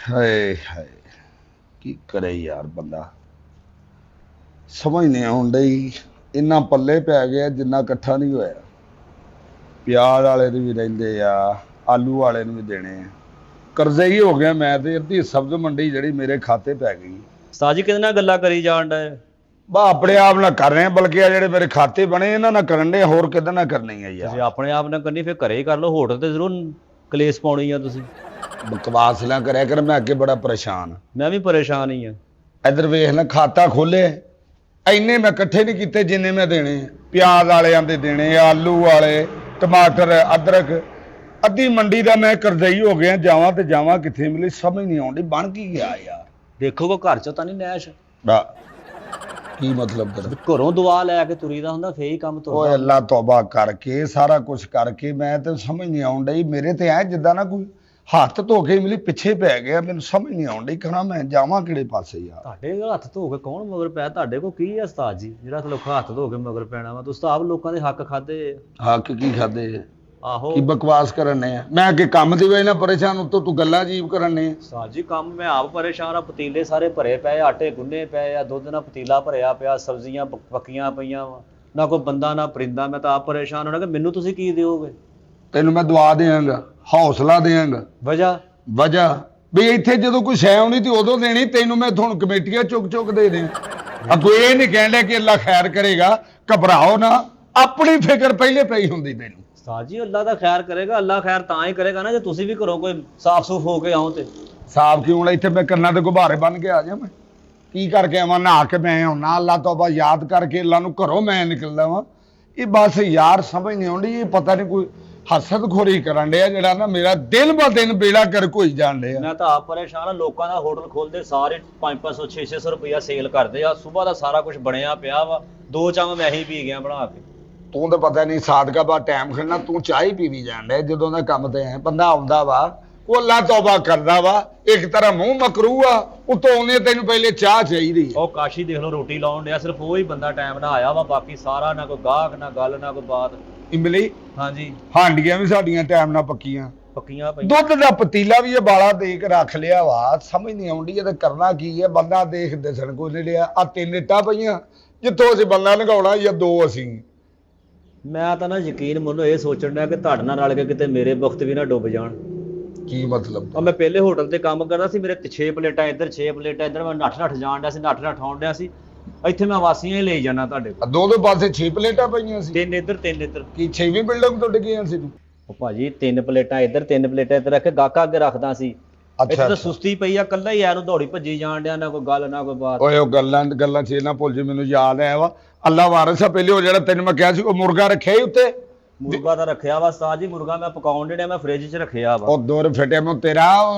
ਹਾਏ ਹਾਏ ਕੀ ਕਰੇ ਯਾਰ ਬੰਦਾ ਸਮਝ ਨਹੀਂ ਆਉਣ ਡਈ। ਇੰਨਾ ਪੱਲੇ ਪੈ ਗਿਆ ਜਿੰਨਾ ਇਕੱਠਾ ਨਹੀਂ ਹੋਇਆ। ਪਿਆਜ਼ ਵਾਲੇ ਦੇ ਵੀ ਰਹਿੰਦੇ ਆ, ਆਲੂ ਵਾਲੇ ਨੂੰ ਵੀ ਦੇਣੇ ਆ। ਕਰਜ਼ੇ ਹੀ ਹੋ ਗਿਆ। ਮੈਂ ਤੇ ਅੱਧੀ ਸਬਜ਼ ਮੰਡੀ ਜਿਹੜੀ ਮੇਰੇ ਖਾਤੇ ਪੈ ਗਈ। ਉਸਤਾਦ ਜੀ ਕਿਹਦੇ ਨਾਲ ਗੱਲਾਂ ਕਰੀ ਜਾਣ ਡਏ? ਬਾ ਆਪਣੇ ਆਪ ਨਾਲ ਕਰ ਰਹੇ ਆ, ਬਲਕਿ ਆ ਜਿਹੜੇ ਮੇਰੇ ਖਾਤੇ ਬਣੇ ਇਹਨਾਂ ਨਾਲ ਕਰਨ ਦੇ, ਹੋਰ ਕਿਹਦੇ ਨਾਲ ਕਰਨੀ ਆ ਯਾਰ। ਤੁਸੀਂ ਆਪਣੇ ਆਪ ਨਾਲ ਕਰਨੀ ਫਿਰ ਘਰੇ ਹੀ ਕਰ ਲਓ, ਹੋਟਲ ਤੇ ਜ਼ਰੂਰ ਕਲੇਸ਼ ਪਾਉਣੀ ਆ ਤੁਸੀਂ। ਬਕਵਾਸ ਨਾ ਕਰਿਆ ਕਰ, ਮੈਂ ਅੱਗੇ ਬੜਾ ਪਰੇਸ਼ਾਨ। ਮੈਂ ਵੀ ਪਰੇਸ਼ਾਨ ਹੀ ਆ। ਇੱਧਰ ਵੇਖ ਨਾ, ਖਾਤਾ ਖੋਲੇ ਇੰਨੇ ਮੈਂ ਇਕੱਠੇ ਨਹੀਂ ਕੀਤੇ ਜਿੰਨੇ ਮੈਂ ਦੇਣੇ। ਪਿਆਜ਼ ਵਾਲਿਆਂ ਦੇ ਦੇਣੇ, ਆਲੂ ਵਾਲੇ, ਟਮਾਟਰ, ਅਦਰਕ। ਅੱਧੀ ਮੰਡੀ ਦਾ ਮੈਂ ਕਰਜ਼ਈ ਹੋ ਗਿਆ। ਜਾਵਾਂ ਤੇ ਜਾਵਾਂ ਕਿੱਥੇ, ਮਿਲੇ ਸਮਝ ਨਹੀਂ ਆਉਂਦੀ। ਬਣ ਕੀ ਗਿਆ ਯਾਰ? ਦੇਖੋ ਕੋ ਘਰ ਚੋਂ ਤਾਂ ਨਹੀਂ ਨੈਸ਼। ਕੀ ਮਤਲਬ ਤੇਰਾ? ਘਰੋਂ ਦੁਆ ਲੈ ਕੇ ਤੁਰੀ ਦਾ ਹੁੰਦਾ, ਫੇਰ ਹੀ ਕੰਮ ਤੁਰਦਾ। ਓਏ ਅੱਲਾ ਤੌਬਾ ਕਰਕੇ ਸਾਰਾ ਕੁਝ ਕਰਕੇ ਮੈਂ ਤੇ ਸਮਝ ਨਹੀਂ ਆਉਣ ਡਈ। ਮੇਰੇ ਤੇ ਐ ਜਿੱਦਾਂ ਨਾ ਕੋਈ ਹੱਥ ਧੋ ਕੇ ਮਿਲੀ ਪਿੱਛੇ ਪੈ ਗਿਆ। ਮੈਨੂੰ ਸਮਝ ਨਹੀਂ ਆਉਣ ਡਈ ਕਹਣਾ ਮੈਂ ਜਾਵਾਂ ਕਿਹੜੇ ਪਾਸੇ ਯਾਰ। ਤੁਹਾਡੇ ਹੱਥ ਧੋ ਕੇ ਕੌਣ ਮਗਰ ਪੈ? ਤੁਹਾਡੇ ਕੋ ਕੀ ਆ ਉਸਤਾਦ ਜੀ ਜਿਹੜਾ ਲੋਕਾਂ ਹੱਥ ਧੋ ਕੇ ਮਗਰ ਪੈਣਾ ਵਾ? ਤੁਸੀਂ ਤਾਂ ਆਪ ਲੋਕਾਂ ਦੇ ਹੱਕ ਖਾਦੇ। ਹੱਕ ਕੀ ਖਾਦੇ? ਆਹੋ ਕੀ ਬਕਵਾਸ ਕਰਨੇ ਆ? ਮੈਂ ਅੱਗੇ ਕੰਮ ਦੀ ਵਜ੍ਹਾ ਨਾਲ ਪਰੇਸ਼ਾਨ, ਉੱਤੋਂ ਤੂੰ ਗੱਲਾਂ ਅਜੀਬ ਕਰਨੇ ਆ। ਉਸਤਾਦ ਜੀ ਕੰਮ ਮੈਂ ਆਪ ਪਰੇਸ਼ਾਨ ਆ। ਪਤੀਲੇ ਸਾਰੇ ਭਰੇ ਪਏ, ਆਟੇ ਗੁੰਨੇ ਪਏ ਆ, ਦੁੱਧ ਨਾਲ ਪਤੀਲਾ ਭਰਿਆ ਪਿਆ, ਸਬਜ਼ੀਆਂ ਪੱਕੀਆਂ ਪਈਆਂ ਵਾ, ਨਾ ਕੋਈ ਬੰਦਾ ਨਾ ਪਰਿੰਦਾ। ਮੈਂ ਤਾਂ ਆਪ ਪਰੇਸ਼ਾਨ ਹੋਣਾ ਕਿ ਮੈਨੂੰ ਤੁਸੀਂ ਕੀ ਦਿਓਗੇ? ਤੈਨੂੰ ਮੈਂ ਦੁਆ ਦੇਵਾਂਗਾ, ਹੌਸਲਾ ਦੇਵਾਂਗਾ। ਵਜ੍ਹਾ ਵੀ ਇੱਥੇ ਜਦੋਂ ਕੋਈ ਸ਼ੈ ਆਉਣੀ ਤੇ ਉਦੋਂ ਦੇਣੀ। ਤੈਨੂੰ ਮੈਂ ਤੁਹਾਨੂੰ ਕਮੇਟੀਆਂ ਚੁੱਕ ਦੇ ਦੇ। ਕੋਈ ਇਹ ਨਹੀਂ ਕਹਿਣ ਡਿਆ ਕਿ ਅੱਲਾ ਖੈਰ ਕਰੇਗਾ। ਘਬਰਾਓ ਨਾ, ਆਪਣੀ ਫਿਕਰ ਪਹਿਲੇ ਪਈ ਹੁੰਦੀ ਤੈਨੂੰ। ਉਸਤਾਦ ਜੀ ਅੱਲਾ ਦਾ ਖੈਰ ਕਰੇਗਾ। ਅੱਲਾ ਖੈਰ ਤਾਂ ਹੀ ਕਰੇਗਾ ਨਾ ਜੇ ਤੁਸੀਂ ਵੀ ਘਰੋਂ ਕੋਈ ਸਾਫ਼ ਸੂਫ ਹੋ ਕੇ ਆਓ। ਤੇ ਸਾਫ ਕਿਉਂ ਨਾ? ਇੱਥੇ ਮੈਂ ਕੰਨਾਂ ਤੇ ਗੁਬਾਰੇ ਬਣ ਕੇ ਆ ਜਾ। ਮੈਂ ਕੀ ਕਰਕੇ ਆਵਾਂ? ਨਹਾ ਕੇ ਮੈਂ ਆਉਣਾ, ਅੱਲਾ ਤੌਬਾ ਯਾਦ ਕਰਕੇ ਅੱਲਾ ਨੂੰ ਘਰੋਂ ਮੈਂ ਨਿਕਲਦਾ ਵਾਂ। ਇਹ ਬਸ ਯਾਰ ਸਮਝ ਨਹੀਂ ਆਉਂਦੀ। ਇਹ ਪਤਾ ਨਹੀਂ ਕੋਈ ਹਸਦਖੋਰੀ ਕਰਨ ਡਿਆ ਜਿਹੜਾ ਨਾ ਮੇਰਾ ਦਿਨ ਬ ਦਿਨ ਬੇੜਾ ਗਰਕ ਹੋਈ ਜਾਣ ਡਿਆ। ਮੈਂ ਤਾਂ ਆਪ ਪਰੇਸ਼ਾਨ ਆ। ਲੋਕਾਂ ਦਾ ਹੋਟਲ ਖੋਲਦੇ ਸਾਰੇ 500 600 ਰੁਪਇਆ ਸੇਲ ਕਰਦੇ ਆ। ਸਵੇਰ ਦਾ ਸਾਰਾ ਕੁਝ ਬਣਿਆ ਪਿਆ ਵਾ। 2 ਚਾਹ ਮੈਂ ਹੀ ਪੀ ਗਿਆ ਬਣਾ ਕੇ। ਤੂੰ ਤਾਂ ਪਤਾ ਨਹੀਂ ਸਾਦਕਾ ਬਾ ਟਾਈਮ ਖੜਨਾ, ਤੂੰ ਚਾਹ ਹੀ ਪੀਵੀ ਜਾਣ ਡਿਆ। ਜਦੋਂ ਦਾ ਕੰਮ ਤੇ ਆਇਆ ਬੰਦਾ ਆਉਂਦਾ ਵਾ, ਉਹ ਅੱਲਾ ਤੌਬਾ ਕਰਦਾ ਵਾ। ਇੱਕ ਤਰ੍ਹਾਂ ਮੂੰਹ ਮਕਰੂ ਆ, ਉਤੋਂ ਉਹਨੇ ਤੈਨੂੰ ਪਹਿਲੇ ਚਾਹ ਚਾਹੀਦੀ। ਉਹ ਕਾਸ਼ੀ ਦੇਖ ਲਓ ਰੋਟੀ ਲਾਉਣ ਡਿਆ, ਸਿਰਫ ਉਹ ਹੀ ਬੰਦਾ ਟਾਈਮ ਨਾਲ ਆਇਆ ਵਾ। ਬਾਕੀ ਸਾਰਾ ਨਾ ਕੋਈ ਗਾਹਕ, ਨਾ ਗੱਲ, ਨਾ ਕੋਈ ਬਾਤ। ਇਮਲੀ ਹਾਂਜੀ ਹਾਂਡੀਆਂ ਵੀ ਸਾਡੀਆਂ ਟਾਈਮ ਨਾਲ ਪੱਕੀਆਂ ਪਈਆਂ। ਦੁੱਧ ਦਾ ਪਤੀਲਾ ਵੀ ਇਹ ਬਾਲਾ ਦੇ ਕੇ ਰੱਖ ਲਿਆ ਵਾ। ਸਮਝ ਨਹੀਂ ਆਉਂਦੀ ਇਹ ਤਾਂ ਕਰਨਾ ਕੀ ਹੈ। ਬੰਦਾ ਦੇਖ ਦਿਸਣ ਕੋਈ ਨਹੀਂ ਲਿਆ। ਆ 3 ਇੱਟਾਂ ਪਈਆਂ ਜਿੱਥੋਂ ਅਸੀਂ ਬੰਦਾ ਲਗਾਉਣਾ ਜਾਂ 2 ਅਸੀਂ। ਮੈਂ ਤਾਂ ਨਾ ਯਕੀਨ ਮੰਨੋ ਇਹ ਸੋਚਣ ਡਿਆ ਕਿ ਤੁਹਾਡੇ ਨਾਲ ਰਲ ਕੇ ਕਿਤੇ ਮੇਰੇ ਵਕਤ ਵੀ ਨਾ ਡੁੱਬ ਜਾਣ। ਕੀ ਮਤਲਬ? ਮੈਂ ਪਹਿਲੇ ਹੋਟਲ ਤੇ ਕੰਮ ਕਰਦਾ ਸੀ। ਮੇਰੇ 6 ਪਲੇਟਾਂ ਇੱਧਰ, 6 ਪਲੇਟਾਂ ਇੱਧਰ। ਮੈਂ ਨੱਠ ਜਾਣ ਡਿਆ ਸੀ, ਨੱਠ ਆਉਣ ਡਿਆ ਸੀ। ਇੱਥੇ ਮੈਂ ਵਾਸੀਆਂ ਹੀ ਲਈ ਜਾਣਾ ਤੁਹਾਡੇ ਕੋਲ। ਦੋ ਪਾਸੇ 6 ਪਲੇਟਾਂ ਪਈਆਂ ਸੀ। 3 ਇੱਧਰ 3 ਇੱਧਰ। ਕੀ 6ਵੀਂ ਬਿਲਡਿੰਗ ਤੋਂ ਡਿੱਗੀਆਂ ਸੀ ਤੂੰ? ਉਹ ਭਾਜੀ 3 ਪਲੇਟਾਂ ਇੱਧਰ 3 ਪਲੇਟਾਂ ਇੱਧਰ ਰੱਖ ਕੇ ਗਾਹਕਾਂ ਅੱਗੇ ਰੱਖਦਾ ਸੀ। ਇੱਥੇ ਤਾਂ ਸੁਸਤੀ ਪਈ ਆ, ਕੱਲਾ ਹੀ ਐਨੂੰ ਦੌੜੀ ਭੱਜੀ ਜਾਣ ਡਿਆ, ਨਾ ਕੋਈ ਗੱਲ ਨਾ ਕੋਈ ਬਾਤ। ਓਏ ਉਹ ਗੱਲਾਂ ਚ ਨਾ ਭੁੱਲ ਜੀ। ਮੈਨੂੰ ਯਾਦ ਆਇਆ ਵਾ, ਅੱਲਾ ਵਾਰਿਸ ਆ ਪਹਿਲੇ ਉਹ ਜਿਹੜਾ ਤੈਨੂੰ ਮੈਂ ਕਿਹਾ ਸੀ ਉਹ ਮੁਰਗਾ ਰੱਖਿਆ ਹੀ ਉੱਤੇ। ਮੁਰਗਾ ਤਾਂ ਰੱਖਿਆ ਵਾ ਉਸਤਾਦ ਜੀ। ਮੁਰਗਾ ਮੈਂ ਪਕਾਉਣ ਡਿਆ, ਮੈਂ ਫ੍ਰਿਜ 'ਚ ਰੱਖਿਆ ਵਾ। ਉਹ ਦੌਰ ਫਟਿਆ ਮੈਂ ਤੇਰਾ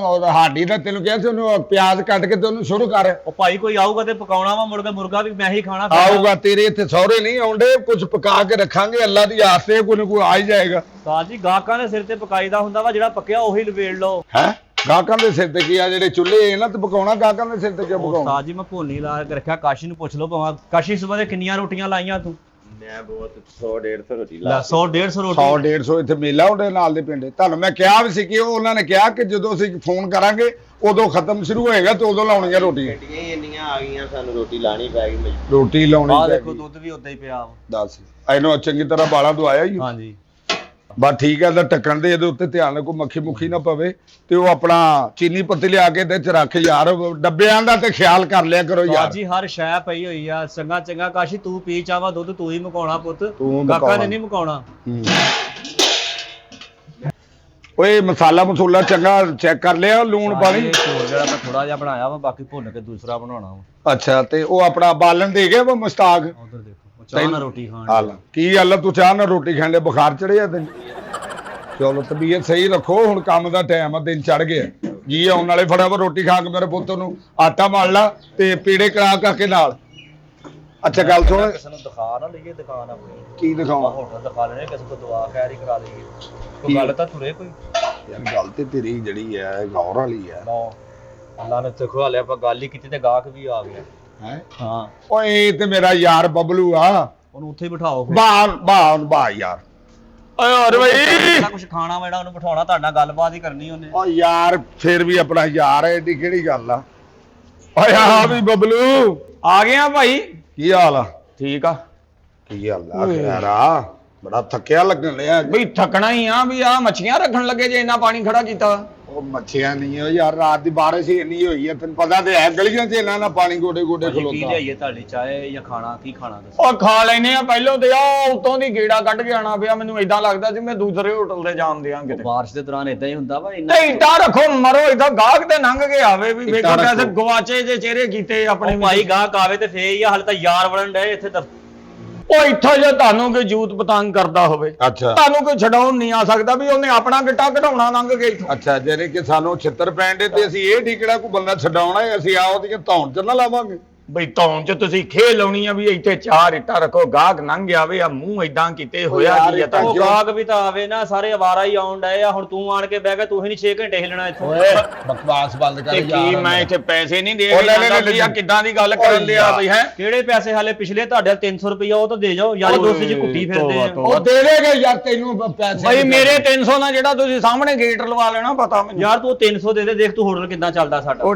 ਹਾਡੀ ਦਾ। ਤੈਨੂੰ ਕਿਹਾ ਸੀ ਉਹਨੂੰ ਪਿਆਜ਼ ਕੱਟ ਕੇ ਤੇ ਉਹਨੂੰ ਸ਼ੁਰੂ ਕਰ। ਉਹ ਭਾਈ ਕੋਈ ਆਊਗਾ ਤੇ ਪਕਾਉਣਾ ਵਾ ਮੁਰਗਾ ਵੀ ਮੈਂ ਹੀ ਖਾਣਾ। ਆਊਗਾ ਤੇਰੇ ਇੱਥੇ ਸਹੁਰੇ ਨਹੀਂ ਆਉਂਦੇ, ਕੁਝ ਪਕਾ ਕੇ ਰੱਖਾਂਗੇ। ਅੱਲਾ ਦੀ ਆਸ ਤੇ ਕੋਈ ਨਾ ਕੋਈ ਆ ਹੀ ਜਾਏਗਾ। ਉਸਤਾਦ ਜੀ ਗਾਹਕਾਂ ਦੇ ਸਿਰ ਤੇ ਪਕਾਈਦਾ ਹੁੰਦਾ ਵਾ, ਜਿਹੜਾ ਪੱਕਿਆ ਉਹੀ ਲਵੇੜ ਲਓ। ਹੈ ਗਾਹਕਾਂ ਦੇ ਸਿਰ ਤੇ ਕੀ ਆ? ਜਿਹੜੇ ਚੁੱਲ੍ਹੇ ਇਹਨਾਂ ਤੇ ਪਕਾਉਣਾ, ਗਾਹਕਾਂ ਦੇ ਸਿਰ ਤੇ ਕਿਉਂ ਪਕਾਉਣਾ? ਉਸਤਾਦ ਜੀ ਮੈਂ ਭੋਨੀ ਲਾ ਕੇ ਰੱਖਿਆ। ਕਾਸ਼ੀ ਨੂੰ ਪੁੱਛ ਲਓ ਭਾਵੇਂ। ਕਾਸ਼ੀ ਸਵੇਰ ਦੇ ਕਿੰਨੀਆਂ ਰੋਟੀਆਂ ਲਾਈਆਂ ਤੂੰ? ਮੈਂ ਬਹੁਤ 100-150 ਰੋਟੀ 100-150 ਰੋਟੀ। 100-150 ਇੱਥੇ ਮੇਲਾ ਹੁੰਦੇ ਨਾਲ ਦੇ ਪਿੰਡ। ਤੁਹਾਨੂੰ ਮੈਂ ਕਿਹਾ ਵੀ ਸੀ ਕਿ ਉਹਨਾਂ ਨੇ ਕਿਹਾ ਕਿ ਜਦੋਂ ਅਸੀਂ ਫੋਨ ਕਰਾਂਗੇ ਉਦੋਂ ਖਤਮ ਸ਼ੁਰੂ ਹੋਏਗਾ ਤੇ ਉਦੋਂ ਲਾਉਣੀਆਂ ਰੋਟੀਆਂ। ਗੱਡੀਆਂ ਹੀ ਇੰਨੀਆਂ ਆ ਗਈਆਂ, ਸਾਨੂੰ ਰੋਟੀ ਲਾਣੀ ਪੈ ਗਈ। ਰੋਟੀ ਲਾਉਣੀ ਆਹ ਦੇਖੋ ਦੁੱਧ ਵੀ ਉਦਾਂ ਹੀ ਪਿਆ ਵਾ। ਦੱਸ ਇਹਨੂੰ ਚੰਗੀ ਤਰ੍ਹਾਂ ਬਾਲਾ ਦਵਾਇਆ ਹੀ। ਹਾਂਜੀ ਬਸ ਠੀਕ ਹੈ। ਤਾਂ ਢੱਕਣ ਦੇ ਇਹਦੇ ਉੱਤੇ ਧਿਆਨ ਰੱਖੋ, ਮੱਖੀ ਮੁੱਖੀ ਨਾ ਪਵੇ। ਤੇ ਉਹ ਆਪਣਾ ਚੀਨੀ ਪੱਤੀ ਲਿਆ ਕੇ ਤੇ ਚ ਰੱਖ ਯਾਰ। ਡੱਬਿਆਂ ਦਾ ਤੇ ਖਿਆਲ ਕਰ ਲਿਆ ਕਰੋ ਯਾਰ। ਜੀ ਹਰ ਸ਼ੈ ਪਈ ਹੋਈ ਆ। ਚੰਗਾ ਕਾਸ਼ੀ ਤੂੰ ਪੀ ਚਾਵਾ ਦੁੱਧ, ਤੂੰ ਹੀ ਮੁਕਾਉਣਾ ਪੁੱਤ, ਤੂੰ ਕਾਕਾ ਨੇ ਨਹੀਂ ਮੁਕਾਉਣਾ। ਓਏ ਮਸਾਲਾ ਚੰਗਾ ਚੈੱਕ ਕਰ ਲਿਆ? ਲੂਣ ਪਾਣੀ ਜਿਹੜਾ ਮੈਂ ਥੋੜਾ ਜਿਹਾ ਬਣਾਇਆ ਵਾ, ਬਾਕੀ ਭੁੰਨ ਕੇ ਦੂਸਰਾ ਬਣਾਉਣਾ ਵਾ। ਅੱਛਾ ਤੇ ਉਹ ਆਪਣਾ ਬਾਲਣ ਦੇ ਗਿਆ ਵਾ ਮੁਸ਼ਤਾਕ? ਉਧਰ ਦੇਖੋ ਚਾਹ ਨਾਲ ਰੋਟੀ ਖਾਣ। ਹਾਲ ਕੀ ਹਾਲ? ਤੂੰ ਚਾਹ ਨਾਲ ਰੋਟੀ ਖਾਣ ਦੇ ਬੁਖਾਰ ਚੜਿਆ ਤੈਨੂੰ? ਚਲੋ ਤਬੀਅਤ ਸਹੀ ਰੱਖੋ। ਹੁਣ ਕੰਮ ਦਾ ਟਾਈਮ ਆ, ਦਿਨ ਚੜ ਗਿਆ ਜੀ। ਆਉਣ ਵਾਲੇ ਫਟਾਫਟ ਰੋਟੀ ਖਾ ਕੇ ਮੇਰੇ ਪੁੱਤ ਨੂੰ ਆਟਾ ਮਲ ਲਾ ਤੇ ਪੀੜੇ ਕਰਾ ਕੇ ਨਾਲ। ਅੱਛਾ ਗੱਲ ਸੁਣ, ਕਿਸੇ ਨੂੰ ਦਿਖਾ ਨਾ ਲਈਏ ਦੁਕਾਨ ਆਪਣੀ। ਕੀ ਦਿਖਾਵਾਂ? ਹੋਟਲ ਦਿਖਾ ਲੈਣੇ, ਕਿਸੇ ਤੋਂ ਦੁਆ ਖੈਰ ਹੀ ਕਰਾ ਲਈਏ। ਕੋਈ ਗੱਲ ਤਾਂ ਤੁਰੇ ਕੋਈ। ਯਾਰ ਗੱਲ ਤੇ ਤੇਰੀ ਜਿਹੜੀ ਹੈ ਗੌਰ ਵਾਲੀ ਹੈ। ਅੱਲਾ ਨੇ ਤੇ ਖਵਾ ਲਿਆ, ਆਪਾਂ ਗੱਲ ਹੀ ਕੀਤੀ ਤੇ ਗਾਹਕ ਵੀ ਆ ਗਿਆ। ਹੈ ਹਾਂ ਓਏ ਇਹ ਤੇ ਮੇਰਾ ਯਾਰ ਬਬਲੂ ਆ। ਉਹਨੂੰ ਉੱਥੇ ਹੀ ਬਿਠਾਓ। ਬਾਹ ਯਾਰ ਓਏ ਹੋਰ ਬਈ ਕੁਝ ਖਾਣਾ ਵਾ ਜਿਹੜਾ ਉਹਨੂੰ ਬਿਠਾਉਣਾ, ਤੁਹਾਡੇ ਨਾਲ ਗੱਲਬਾਤ ਹੀ ਕਰਨੀ ਉਹਨੇ। ਓ ਯਾਰ ਫੇਰ ਵੀ ਆਪਣਾ ਯਾਰ ਹੈ, ਏਡੀ ਕਿਹੜੀ ਗੱਲ ਆ। ਓਏ ਆ ਵੀ ਬਬਲੂ ਆ ਗਿਆ ਭਾਈ। ਕੀ ਹਾਲ ਆ? ਠੀਕ ਆ ਕੀ ਹਾਲ ਆ ਖੈਰ ਆ? ਬੜਾ ਥੱਕਿਆ ਲੱਗਣ ਲਿਆ ਬਈ, ਥੱਕਣਾ ਹੀ ਆ ਵੀ ਆ ਮੱਛੀਆਂ ਰੱਖਣ ਲੱਗੇ ਜੇ ਇੰਨਾ ਪਾਣੀ ਖੜਾ ਕੀਤਾ। ਉਹ ਮੱਛੀਆਂ ਨਹੀਂ ਓ ਯਾਰ, ਰਾਤ ਦੀ ਬਾਰਿਸ਼ ਹੀ ਇੰਨੀ ਹੋਈ ਆ, ਤੈਨੂੰ ਪਤਾ ਤੇ ਹੈ ਗਲੀਆਂ 'ਚ ਇਹਨਾਂ ਨਾਲ ਪਾਣੀ ਗੋਡੇ ਗੋਡੇ ਕੀ ਖਲੋਤਾ। ਲਿਆਈਏ ਤੁਹਾਡੇ ਚਾਹ ਜਾਂ ਖਾਣਾ? ਕੀ ਖਾਣਾ ਦੱਸੋ? ਉਹ ਖਾ ਲੈਨੇ ਆ ਪਹਿਲੋਂ ਤੇ ਆ ਉਤੋਂ ਦੀ ਗੇੜਾ ਕੱਢ ਕੇ ਆਣਾ ਪਿਆ। ਮੈਨੂੰ ਇਦਾਂ ਲੱਗਦਾ ਸੀ ਮੈਂ ਦੂਸਰੇ ਹੋਟਲ ਤੇ ਜਾਣ ਦਿਆਂ ਕਿਤੇ। ਬਾਰਿਸ਼ ਦੇ ਦੌਰਾਨ ਇਦਾਂ ਹੀ ਹੁੰਦਾ ਵਾ ਤੇ ਇੱਟਾਂ ਰੱਖੋ ਮਰੋ, ਇਦਾਂ ਗਾਹਕ ਤੇ ਲੰਘ ਕੇ ਆਵੇ ਵੀ ਵੇਖੋ ਇੱਟਾਂ ਕੈਸੇ ਰੱਖੋ। ਗਵਾਚੇ ਜੇ ਚਿਹਰੇ ਕੀਤੇ ਆਪਣੇ ਭਾਈ ਗਾਹਕ ਆਵੇ ਤੇ ਫੇਰ ਹੀ ਆ, ਹਾਲੇ ਤਾਂ ਯਾਰ ਵੜਨ ਡਏ ਇੱਥੇ ਤਾਂ। ਉਹ ਇੱਥੋਂ ਜੇ ਤੁਹਾਨੂੰ ਕੋਈ ਜੂਤ ਪਤੰਗ ਕਰਦਾ ਹੋਵੇ, ਅੱਛਾ ਤੁਹਾਨੂੰ ਕੋਈ ਛਡਾਉਣ ਨਹੀਂ ਆ ਸਕਦਾ ਵੀ ਉਹਨੇ ਆਪਣਾ ਗਿੱਟਾ ਘਟਾਉਣਾ ਲੰਘ ਕੇ ਇੱਥੋਂ। ਅੱਛਾ, ਜਿਹੜੇ ਕਿ ਸਾਨੂੰ ਛਿੱਤਰ ਪੈਂਦੇ ਤੇ ਅਸੀਂ ਇਹ ਢੀ ਕਿਹੜਾ ਕੋਈ ਬੰਦਾ ਛਡਾਉਣਾ ਹੈ, ਅਸੀਂ ਆ ਉਹਦੀਆਂ ਧੌਣ ਚ ਨਾ ਲਾਵਾਂਗੇ। ਬਈ ਧੌਣ ਚ ਤੁਸੀਂ ਖੇਲ ਲਾਉਣੀ ਆ ਵੀ ਇੱਥੇ ਚਾਰ ਇੱਟਾਂ ਰੱਖੋ, ਗਾਹਕ ਲੰਘ ਆਵੇ ਆ ਮੂੰਹ ਇਦਾਂ ਕੀਤੇ ਹੋਇਆ ਯਾਰ ਕੀ ਆ ਇੱਟਾਂ ਤਾਂ ਉਹ ਗਾਹਕ ਵੀ ਤਾਂ ਆਵੇ ਨਾ, ਸਾਰੇ ਅਵਾਰਾ ਹੀ ਆਉਣ ਡਏ ਆ। ਹੁਣ ਤੂੰ ਆਣ ਕੇ ਬਹਿ ਗਿਆ, ਤੂੰ ਹੀ ਨਹੀਂ 6 ਘੰਟੇ ਹਿੱਲਣਾ ਇੱਥੋਂ। ਓਏ ਬਕਵਾਸ ਬੰਦ ਕਰ ਤੇ ਯਾਰ। ਕੀ ਮੈਂ ਇੱਥੇ ਪੈਸੇ ਨਹੀਂ ਦੇ ਉਹ ਕੇ ਲੈ ਲੈ ਜਾਂਦਾ ਲੈ ਵੀ ਆ ਕਿੱਦਾਂ ਦੀ ਗੱਲ ਕਰਨ ਲਿਆ ਬਈ ਹੈ। ਕਿਹੜੇ ਪੈਸੇ? ਹਾਲੇ ਪਿਛਲੇ ਤੁਹਾਡੇ 300 ਰੁਪਇਆ ਉਹ ਤਾਂ ਦੇ ਜਾਓ ਯਾਰ, ਦੋਸਤੀ ਚ ਕੁੱਟੀ ਫਿਰਦੇ ਆ। ਉਹ ਦੇ ਦੇਗੇ ਯਾਰ ਤੈਨੂੰ ਪੈਸੇ। ਬਈ ਮੇਰੇ 300 ਨਾਲ ਜਿਹੜਾ ਤੁਸੀਂ ਸਾਹਮਣੇ ਗੇਟ ਲਵਾ ਲੈਣਾ ਪਤਾ ਮੈਨੂੰ। ਯਾਰ ਤੂੰ 300 ਦੇ ਦੇ, ਦੇਖ ਤੂੰ ਹੋਟਲ ਕਿੱਦਾਂ ਚੱਲਦਾ ਸਾਡਾ। ਉਹ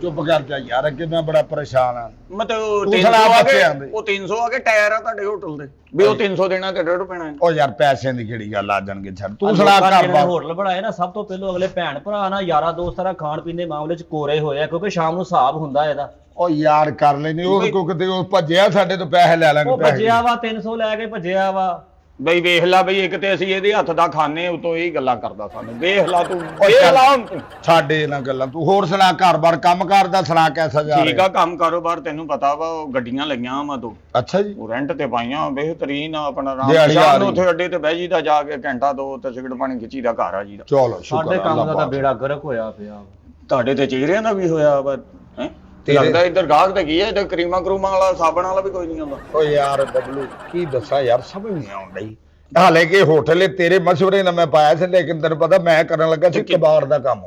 ਚੁੱਪ ਕਰ ਜਾ ਯਾਰ, ਅੱਗੇ ਮੈਂ ਬੜਾ ਪਰੇਸ਼ਾਨ ਆ। ਮਤਲਬ ਤੂੰ 300 ਸੁਣਾ ਆ ਬੱਚਿਆਂ ਕੇ ਦੇ। ਉਹ 300 ਆ ਕੇ ਟਾਇਰ ਆ ਤੁਹਾਡੇ ਹੋਟਲ ਦੇ ਵੀ ਉਹ 300 ਦੇਣਾ ਤੇ 1.5 ਪੈਣਾ। ਉਹ ਯਾਰ ਪੈਸਿਆਂ ਦੀ ਕਿਹੜੀ ਗੱਲ ਆ ਜਾਣਗੇ ਛੱਡ, ਤੂੰ ਲੋਕਾਂ ਸੁਣਾ ਨੇ ਕਰ ਜਿਹੜੇ ਬਾਤ। ਹੋਟਲ ਬਣਾਏ ਨਾ, ਸਭ ਤੋਂ ਪਹਿਲਾਂ ਅਗਲੇ ਭੈਣ ਭਰਾ ਨਾ ਯਾਰਾ ਦੋਸਤਾਂ ਦਾ ਖਾਣ ਪੀਣ ਦੇ ਮਾਮਲੇ ਚ ਕੋਰੇ ਹੋਏ ਆ, ਕਿਉਂਕਿ ਸ਼ਾਮ ਨੂੰ ਹਿਸਾਬ ਹੁੰਦਾ ਇਹਦਾ। ਉਹ ਯਾਰ ਕਰ ਲੈਣੀ, ਉਹ ਕੋ ਕਿਤੇ ਉਹ ਭੱਜਿਆ ਸਾਡੇ ਤੋਂ ਪੈਸੇ ਲੈ ਲੈਣਗੇ। ਉਹ ਭੱਜਿਆ ਵਾ 300 ਲੈ ਕੇ ਭੱਜਿਆ ਵਾ। ਬਈ ਵੇਖ ਲਾ ਬਈ, ਇੱਕ ਤੇ ਅਸੀਂ ਇਹਦੇ ਹੱਥ ਦਾ ਖਾਣੇ ਉਤੋਂ ਇਹ ਗੱਲਾਂ ਕਰਦਾ ਸਾਨੂੰ। ਵੇਖ ਲਾ ਤੂੰ, ਵੇਖ ਲਾ ਹੁਣ ਤੂੰ। ਸਾਡੇ ਇਹਨਾਂ ਗੱਲਾਂ ਤੂੰ ਹੋਰ ਸੁਣਾ, ਘਰ-ਬਾਰ ਕੰਮ ਕਰਦਾ ਸੁਣਾ ਕੈਸਾ ਜਾ ਠੀਕ ਰਿਹਾ? ਆ, ਕੰਮ ਕਾਰੋਬਾਰ ਤੈਨੂੰ ਪਤਾ ਵਾ, ਉਹ ਗੱਡੀਆਂ ਲਈਆਂ ਵਾ ਦੋ, ਅੱਛਾ ਜੀ। ਉਹ ਰੈਂਟ ਤੇ ਪਾਈਆਂ ਬਿਹਤਰੀਨ ਆ। ਆਪਣਾ ਦਿਹਾੜੀ ਆ ਸ਼ਾਮ ਨੂੰ ਰਹੀ। ਉੱਥੇ ਅੱਡੇ ਤੇ ਬਹਿ ਜੀਦਾ ਜਾ ਕੇ ਘੰਟਾ ਦੋ ਤੇ ਸਿਗਰਟ ਪਾਣੀ ਖਿੱਚੀ ਦਾ ਘਰ ਆ ਜੀਦਾ। ਚਲੋ ਸ਼ੁਕਰ ਸਾਡੇ ਕੰਮ ਦਾ ਅੱਲਾਹ ਤਾਂ ਪਾਕ। ਬੇੜਾ ਗਰਕ ਹੋਇਆ ਪਿਆ। ਤੁਹਾਡੇ ਤੇ ਚਿਹਰਿਆਂ ਦਾ ਵੀ ਹੋਇਆ ਵਾ ਹੈ। ਲੱਗਦਾ ਇੱਧਰ ਗਾਹਕ ਤੇ ਕੀ ਹੈ, ਇੱਧਰ ਕਰੀਮਾਂ ਕਰੂਮਾਂ ਵਾਲਾ ਸਾਬਣ ਵਾਲਾ ਵੀ ਕੋਈ ਨਹੀਂ ਆਉਂਦਾ। ਓ ਯਾਰ ਬਬਲੂ ਕੀ ਦੱਸਾਂ ਯਾਰ, ਸਮਝ ਨਹੀਂ ਆਉਣ ਡਈ। ਹਾਲੇ ਕਿ ਹੋਟਲ ਤੇਰੇ ਮਸ਼ਵਰੇ ਨਾਲ ਮੈਂ ਪਾਇਆ ਸੀ, ਲੇਕਿਨ ਤੈਨੂੰ ਪਤਾ ਮੈਂ ਕਰਨ ਲੱਗਾ ਸੀ ਕਬਾੜ ਦਾ ਕੰਮ।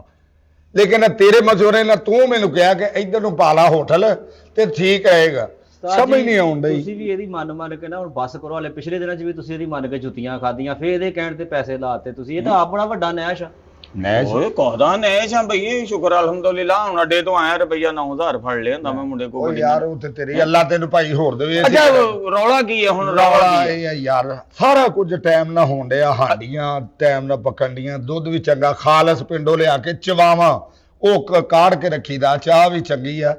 ਲੇਕਿਨ ਤੇਰੇ ਮਸ਼ਵਰੇ ਨਾਲ ਤੂੰ ਮੈਨੂੰ ਕਿਹਾ ਕਿ ਇੱਧਰ ਨੂੰ ਪਾ ਲਾ ਹੋਟਲ ਤੇ ਠੀਕ ਰਹੇਗਾ। ਸਮਝ ਨਹੀਂ ਆਉਣ ਡਈ। ਤੁਸੀਂ ਵੀ ਇਹਦੀ ਮੰਨ ਕੇ ਨਾ ਹੁਣ ਬੱਸ ਕਰੋ। ਹਲੇ ਪਿਛਲੇ ਦਿਨਾਂ 'ਚ ਵੀ ਤੁਸੀਂ ਇਹਦੀ ਮੰਨ ਕੇ ਜੁੱਤੀਆਂ ਖਾਧੀਆਂ, ਫੇਰ ਇਹਦੇ ਕਹਿਣ ਤੇ ਪੈਸੇ ਲਾਤੇ ਤੁਸੀਂ। ਇਹ ਤਾਂ ਆਪ ਬੜਾ ਵੱਡਾ ਨੈਸ਼ ਆ। ਨੈਸ਼ ਓਏ ਕੋਹਦਾ ਨੈਸ਼ ਆ ਬਈ, ਸ਼ੁਕਰ ਅਲਹਮਦੁਲਿਲਾ। ਹੁਣ ਅੱਡੇ ਤੋਂ ਆਇਆ ਰੁਪਈਆ 9000 ਫੜ ਲਿਆ ਹੁੰਦਾ ਮੈਂ ਮੁੰਡੇ ਓ ਕੋਲ। ਯਾਰ ਉਹ ਤੇ ਤੇਰੀ ਅੱਲਾ ਤੈਨੂੰ ਭਾਈ ਹੋਰ ਦੇਵੇ। ਅੱਛਾ ਰੌਲਾ ਕੀ ਹੈ ਹੁਣ? ਰੌਲਾ ਇਹ ਆ ਯਾਰ, ਸਾਰਾ ਕੁਝ ਟਾਈਮ ਨਾਲ ਹੋਣ ਡਿਆ। ਹਾਂਡੀਆਂ ਟਾਈਮ ਨਾਲ ਪੱਕਣ ਡੀਆਂ, ਦੁੱਧ ਵੀ ਚੰਗਾ ਖਾਲਸ ਪਿੰਡੋਂ ਲਿਆ ਕੇ ਚਵਾਵਾਂ ਉਹ ਕਾੜ ਕੇ ਰੱਖੀਦਾ, ਚਾਹ ਵੀ ਚੰਗੀ ਆ।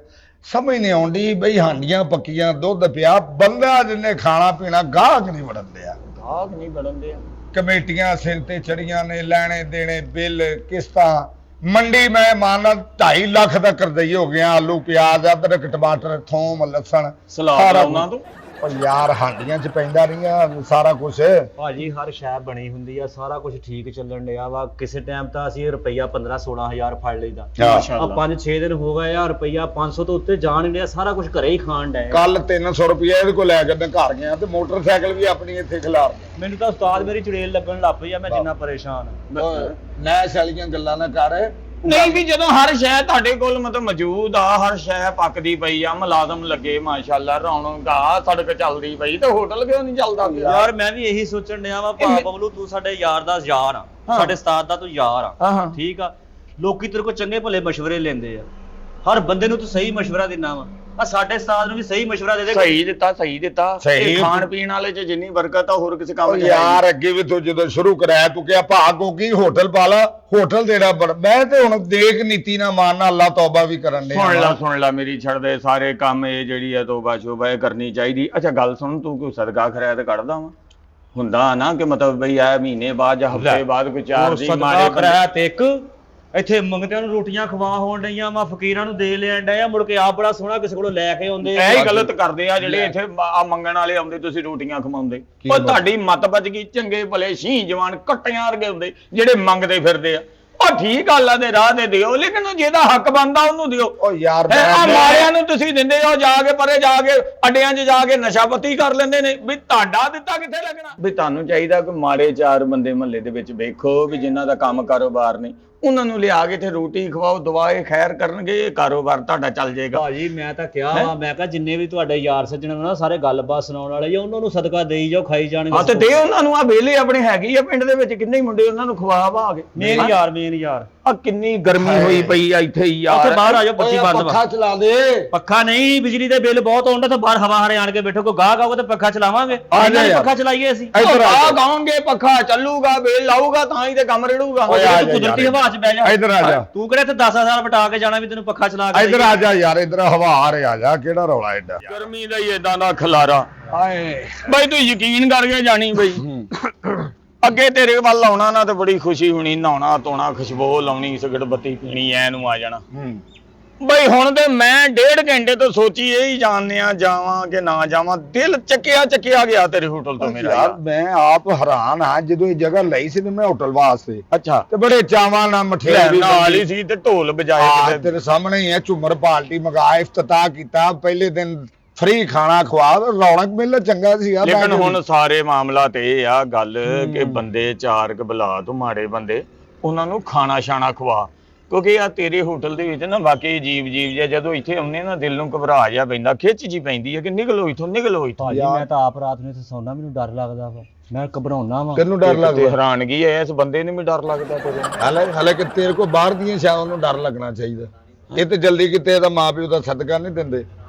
ਸਮਝ ਨਹੀਂ ਆਉਂਦੀ ਬਈ, ਹਾਂਡੀਆਂ ਪੱਕੀਆਂ, ਦੁੱਧ ਪਿਆ, ਬੰਦਾ ਜਿੰਨੇ ਖਾਣਾ ਪੀਣਾ, ਗਾਹਕ ਨਹੀਂ ਵੜਨ ਦਿਆ। ਗਾਹਕ ਨਹੀਂ ਬਣਦੇ ਆ। ਕਮੇਟੀਆਂ ਸਿਰ ਤੇ ਚੜੀਆਂ ਨੇ, ਲੈਣੇ ਦੇਣੇ, ਬਿੱਲ, ਕਿਸ਼ਤਾਂ। ਮੰਡੀ ਮੈਂ ਮਾਨਾ 2.5 ਲੱਖ ਦਾ ਕਰਜ਼ਈ ਹੋ ਗਿਆ। ਆਲੂ ਪਿਆਜ਼ ਅਦਰਕ ਟਮਾਟਰ ਥੋਮ ਲਸਣ ਸਲਾਦ ਲਾਉਣਾ ਤੂੰ। ਉਹ ਯਾਰ ਹਾਂਡੀਆਂ 'ਚ ਪੈਂਦਾ ਨਹੀਂ ਆ ਸਾਰਾ ਕੁਝ। ਭਾਜੀ ਹਰ ਸ਼ੈ ਬਣੀ ਹੁੰਦੀ ਆ, ਸਾਰਾ ਕੁਝ ਠੀਕ ਚੱਲਣ ਡਿਆ ਵਾ। ਕਿਸੇ ਟਾਈਮ ਤਾਂ ਅਸੀਂ ਰੁਪਈਆ 15-16 ਫੜ ਲਈਦਾ। ਆ 5-6 ਦਿਨ ਹੋ ਗਏ ਆ, ਰੁਪਈਆ 500 ਤੋਂ ਉੱਤੇ ਜਾਣ ਡਿਆ। ਸਾਰਾ ਕੁਝ ਘਰੇ ਹੀ ਖਾਣ ਡਿਆ। ਕੱਲ 300 ਰੁਪਇਆ ਇਹਦੇ ਕੋਲ ਲੈ ਕੇ ਮੈਂ ਘਰ ਗਿਆ ਤੇ ਮੋਟਰਸਾਈਕਲ ਵੀ ਆਪਣੀ ਇੱਥੇ ਖਿਲਾਰ। ਮੈਨੂੰ ਤਾਂ ਉਸਤਾਦ ਮੇਰੀ ਚੁੜੇਲ ਲੱਗਣ ਲੱਗ ਪਈ ਆ, ਮੈਂ ਜਿੰਨਾ ਪਰੇਸ਼ਾਨ ਆ। ਨੈਸ਼ ਵਾਲੀਆਂ ਗੱਲਾਂ ਨਾ ਕਰ। ਨਹੀਂ ਵੀ ਜਦੋਂ ਹਰ ਸ਼ੈ ਤੁਹਾਡੇ ਕੋਲ ਮਤਲਬ ਮੌਜੂਦ ਆ, ਹਰ ਸ਼ੈ ਪੱਕਦੀ ਪਈ ਆ, ਮੁਲਾਜ਼ਮ ਲੱਗੇ ਮਾਸ਼ਾਅੱਲਾ, ਰੌਣਕ ਆ, ਸੜਕ ਚੱਲਦੀ ਪਈ, ਤੇ ਹੋਟਲ ਕਿਉਂ ਨਹੀਂ ਚੱਲਦਾ ਪਿਆ? ਯਾਰ ਮੈਂ ਵੀ ਇਹੀ ਸੋਚਣ ਡਿਆ ਵਾ। ਭਾ ਬਬਲੂ ਤੂੰ ਸਾਡੇ ਯਾਰ ਦਾ ਯਾਰ ਆ, ਸਾਡੇ ਉਸਤਾਦ ਦਾ ਤੂੰ ਯਾਰ ਆ, ਠੀਕ ਆ। ਲੋਕੀ ਤੇਰੇ ਕੋਲ ਚੰਗੇ ਭਲੇ ਮਸ਼ਵਰੇ ਲੈਂਦੇ ਆ, ਹਰ ਬੰਦੇ ਨੂੰ ਤੂੰ ਸਹੀ ਮਸ਼ਵਰਾ ਦਿੰਨਾ ਵਾ। ਆ ਸਾਡੇ ਉਸਤਾਦ ਨੂੰ ਵੀ ਸਹੀ ਮਸ਼ਵਰਾ ਦੇ ਦੇ। ਸਹੀ ਦਿੱਤਾ। ਇਹ ਖਾਣ ਪੀਣ ਵਾਲੇ ਚ ਜਿੰਨੀ ਬਰਕਤ ਆ ਹੋਰ ਕਿਸੇ ਕੰਮ ਚ ਯਾਰ ਅੱਗੇ ਵੀ ਤੂੰ ਜਦੋਂ ਸ਼ੁਰੂ ਕਰਾਇਆ ਤੂੰ ਕਿਹਾ ਭਾ ਕੋ ਕੀ ਹੋਟਲ ਪਾ ਲਾ, ਹੋਟਲ ਦੇਣਾ ਮੈਂ ਤੇ ਹੁਣ ਦੇਖ ਨੀਤੀ ਨਾ ਮਾਨਣਾ, ਅੱਲਾ ਤੌਬਾ ਵੀ ਕਰਨ ਦੇ। ਸੁਣ ਲੈ ਮੇਰੀ ਛੱਡ ਦੇ ਸਾਰੇ ਕੰਮ। ਇਹ ਜਿਹੜੀ ਆ ਤੋਬਾ ਸ਼ੋਬਾ ਇਹ ਕਰਨੀ ਚਾਹੀਦੀ। ਅੱਛਾ ਗੱਲ ਸੁਣ, ਤੂੰ ਕੋਈ ਸਦਕਾ ਖੈਰਾਤ ਕੱਢਦਾ ਵਾ? ਹੁੰਦਾ ਨਾ ਕਿ ਮਤਲਬ ਬਈ ਆ ਮਹੀਨੇ ਬਾਅਦ ਜਾਂ ਹਫ਼ਤੇ ਬਾਅਦ ਕੋਈ 4 ਦਿਨ ਮਾਰੇ ਕਰਾਇਆ ਤੇ ਇੱਕ ਇੱਥੇ ਮੰਗਤਿਆਂ ਨੂੰ ਰੋਟੀਆਂ ਖਵਾ ਹੋਣ ਡਈਆਂ ਵਾ, ਫਕੀਰਾਂ ਨੂੰ ਦੇ ਲੈਣ ਡਏ ਆ, ਮੁੜ ਕੇ ਆਪ ਬੜਾ ਸੋਹਣਾ ਕਿਸੇ ਕੋਲੋਂ ਲੈ ਕੇ ਆਉਂਦੇ ਆ। ਇਹ ਹੀ ਗਲਤ ਕਰਦੇ ਆ ਜਿਹੜੇ ਇੱਥੇ ਆ ਮੰਗਣ ਵਾਲੇ ਆਉਂਦੇ, ਤੁਸੀਂ ਰੋਟੀਆਂ ਖਵਾਉਂਦੇ। ਉਹ ਤੁਹਾਡੀ ਮੱਤ ਵੱਜ ਗਈ। ਚੰਗੇ ਭਲੇ ਸ਼ੀਂ ਜਵਾਨ ਕੱਟਿਆਂ ਵਰਗੇ ਹੁੰਦੇ ਜਿਹੜੇ ਮੰਗਦੇ ਫਿਰਦੇ ਆ। ਉਹ ਠੀਕ ਗੱਲ ਆ, ਦੇ ਰਾਹ ਦੇ ਦਿਓ, ਲੇਕਿਨ ਜਿਹਦਾ ਹੱਕ ਬਣਦਾ ਉਹਨੂੰ ਦਿਓ। ਉਹ ਯਾਰ ਮਾਰਿਆਂ ਨੂੰ ਤੁਸੀਂ ਦਿੰਦੇ ਹੋ, ਜਾ ਕੇ ਪਰੇ ਜਾ ਕੇ ਅੱਡਿਆਂ 'ਚ ਜਾ ਕੇ ਨਸ਼ਾ ਪੱਤੀ ਕਰ ਲੈਂਦੇ ਨੇ। ਵੀ ਤੁਹਾਡਾ ਦਿੱਤਾ ਕਿੱਥੇ ਲੱਗਣਾ? ਵੀ ਤੁਹਾਨੂੰ ਚਾਹੀਦਾ ਕਿ ਮਾੜੇ 4 ਬੰਦੇ ਮਹੱਲੇ ਦੇ ਵਿੱਚ ਵੇਖੋ ਵੀ ਜਿਨ੍ਹਾਂ ਦਾ ਕੰਮ ਕਾਰੋਬਾਰ ਨਹੀਂ, ਉਹਨਾਂ ਨੂੰ ਲਿਆ ਕੇ ਤੇ ਰੋਟੀ ਖਵਾਓ, ਦਵਾਏ ਖੈਰ ਕਰਨਗੇ, ਕਾਰੋਬਾਰ ਤੁਹਾਡਾ ਚੱਲ ਜਾਏਗਾ। ਭਾਜੀ ਮੈਂ ਤਾਂ ਕਿਹਾ ਵਾ, ਮੈਂ ਕਿਹਾ ਜਿੰਨੇ ਵੀ ਤੁਹਾਡੇ ਯਾਰ ਸੱਜਣ ਨੇ ਨਾ ਸਾਰੇ ਗੱਲਬਾਤ ਸੁਣਾਉਣ ਵਾਲੇ ਜਾਂ ਉਹਨਾਂ ਨੂੰ ਸਦਕਾ ਦੇਈ ਜਾਓ, ਖਾਈ ਜਾਣਗੇ। ਹਾਂ ਤੇ ਦੇ ਉਹਨਾਂ ਨੂੰ, ਆ ਵੇਲੇ ਆਪਣੇ ਹੈਗੀ ਆ ਪਿੰਡ ਦੇ ਵਿੱਚ ਕਿੰਨੇ ਮੁੰਡੇ, ਉਹਨਾਂ ਨੂੰ ਖਵਾ ਵਾ ਕੇ। ਮੇਨ ਯਾਰ ਆ ਕਿੰਨੀ ਗਰਮੀ ਹੋਈ ਪਈ ਆ ਇੱਥੇ ਯਾਰ। ਉੱਥੇ ਬਾਹਰ ਆ ਜਾਓ, ਬੱਤੀ ਬੰਦ ਵਾ। ਪੱਖਾ ਚਲਾ ਦੇ। ਪੱਖਾ ਨਹੀਂ, ਬਿਜਲੀ ਦੇ ਬਿੱਲ ਬਹੁਤ ਆਉਂਦਾ ਤਾਂ ਬਾਹਰ ਹਵਾ ਹਰੇ ਆਣ ਕੇ ਬੈਠੋ, ਕੋਈ ਗਾਹਕ ਆਊਗਾ ਤਾਂ ਪੱਖਾ ਚਲਾਵਾਂਗੇ। ਪੱਖਾ ਚਲਾਈਏ ਅਸੀਂ, ਇੱਧਰ ਆ ਗਾਉਂਗੇ, ਪੱਖਾ ਚੱਲੂਗਾ, ਬਿੱਲ ਆਊਗਾ ਤਾਂ ਹੀ ਤੇ ਕੰਮ ਰੜੂਗਾ। ਤੂੰ ਕੁਦਰਤੀ ਹਵਾ 'ਚ ਬਹਿ ਜਾ। ਇੱਧਰ ਆ ਜਾ। ਤੂੰ ਕਿਹੜੇ ਇੱਥੇ 10,000 ਬਟਾ ਕੇ ਜਾਣਾ ਵੀ ਤੈਨੂੰ ਪੱਖਾ ਚਲਾ ਕੇ ਇੱਧਰ ਆ ਜਾ ਯਾਰ, ਇੱਧਰ ਹਵਾ ਆ ਰਿਹਾ, ਆ ਜਾ, ਕਿਹੜਾ ਰੌਲਾ ਐਡਾ। ਗਰਮੀ ਦਾ ਹੀ ਏਦਾਂ ਦਾ ਖਲਾਰਾ। ਹਾਏ ਬਈ ਤੂੰ ਯਕੀਨ ਕਰਕੇ ਜਾਣੀ ਬਈ, ਅੱਗੇ ਤੇਰੇ ਵੱਲ ਆਉਣਾ ਨਾ ਤੇ ਬੜੀ ਖੁਸ਼ੀ ਹੋਣੀ, ਨਹਾਉਣਾ ਧੋਣਾ, ਖੁਸ਼ਬੂ ਲਾਉਣੀ, ਸਿਗਰਟ ਬੱਤੀ ਪੀਣੀ, ਐ ਨੂੰ ਆ ਜਾਣਾ। ਬਈ ਹੁਣ ਤੇ ਮੈਂ 1.5 ਘੰਟੇ ਤੋਂ ਸੋਚੀ ਇਹੀ ਜਾਣਦੇ ਆ ਜਾਵਾਂ ਕਿ ਨਾ ਜਾਵਾਂ, ਦਿਲ ਚੱਕਿਆ ਗਿਆ ਤੇਰੇ ਹੋਟਲ ਤੋਂ ਮੇਰਾ ਯਾਰ। ਮੈਂ ਆਪ ਹੈਰਾਨ ਹਾਂ, ਜਦੋਂ ਇਹ ਜਗ੍ਹਾ ਲਈ ਸੀ ਤੇ ਮੈਂ ਹੋਟਲ ਵਾਸਤੇ, ਅੱਛਾ, ਤੇ ਬੜੇ ਚਾਵਾਂ ਨਾਲ ਮਠਿਆਈ ਵੀ ਨਾਲ ਹੀ ਸੀ ਤੇ ਢੋਲ ਬਜਾਏ ਕਿਤੇ। ਤੇਰੇ ਸਾਹਮਣੇ ਹੀ ਹੈ, ਝੁੰਮਰ ਪਾਰਟੀ ਮੰਗਾ, ਇਫਤਤਾਹ ਕੀਤਾ, ਪਹਿਲੇ ਦਿਨ ਫ੍ਰੀ ਖਾਣਾ ਖਵਾ, ਰੌਣਕ ਮੇਲਾ ਚੰਗਾ ਸੀਗਾ। ਲੇਕਿਨ ਹੁਣ ਸਾਰੇ ਮਾਮਲਾ ਤੇ ਇਹ ਆ ਗੱਲ ਕਿ ਬੰਦੇ ਚਾਰ ਕ ਬੁਲਾ ਤੂੰ, ਮਾੜੇ ਬੰਦੇ, ਉਹਨਾਂ ਨੂੰ ਖਾਣਾ ਛਾਣਾ ਖਵਾ, ਕਿਉਂਕਿ ਆ ਤੇਰੇ ਹੋਟਲ ਦੇ ਵਿੱਚ ਨਾ ਵਾਕਈ ਜੀਵ ਜਿਹਾ ਜਦੋਂ ਇੱਥੇ ਆਉਂਦੇ ਨਾ ਦਿਲ ਨੂੰ ਘਬਰਾ ਜਾ ਪੈਂਦਾ, ਖਿੱਚ ਜੀ ਪੈਂਦੀ ਹੈ ਕਿ ਨਿਕਲੋ ਇੱਥੋਂ। ਭਾਜੀ ਮੈਂ ਤਾਂ ਆਪ ਰਾਤ ਨੂੰ ਇੱਥੇ ਸੌਣਾ, ਮੈਨੂੰ ਡਰ ਲੱਗਦਾ ਵਾ, ਮੈਂ ਘਬਰਾਉਣਾ ਵਾ। ਕਿਹਨੂੰ ਡਰ ਲੱਗਦਾ? ਹੈਰਾਨਗੀ ਹੈ, ਇਸ ਬੰਦੇ ਨੂੰ ਵੀ ਡਰ ਲੱਗਦਾ ਤੇਰੇ। ਹਾਲਾਂਕਿ ਤੇਰੇ ਕੋ ਬਾਹਰ ਦੀਆਂ ਸ਼ਾਵਾਂ ਨੂੰ ਡਰ ਲੱਗਣਾ ਚਾਹੀਦਾ। ਇਹ ਤੇ ਜਲਦੀ ਕਿਤੇ ਇਹਦਾ ਮਾਂ ਪਿਓ ਦਾ ਸਦਕਾ ਨਹੀਂ ਦਿੰਦੇ,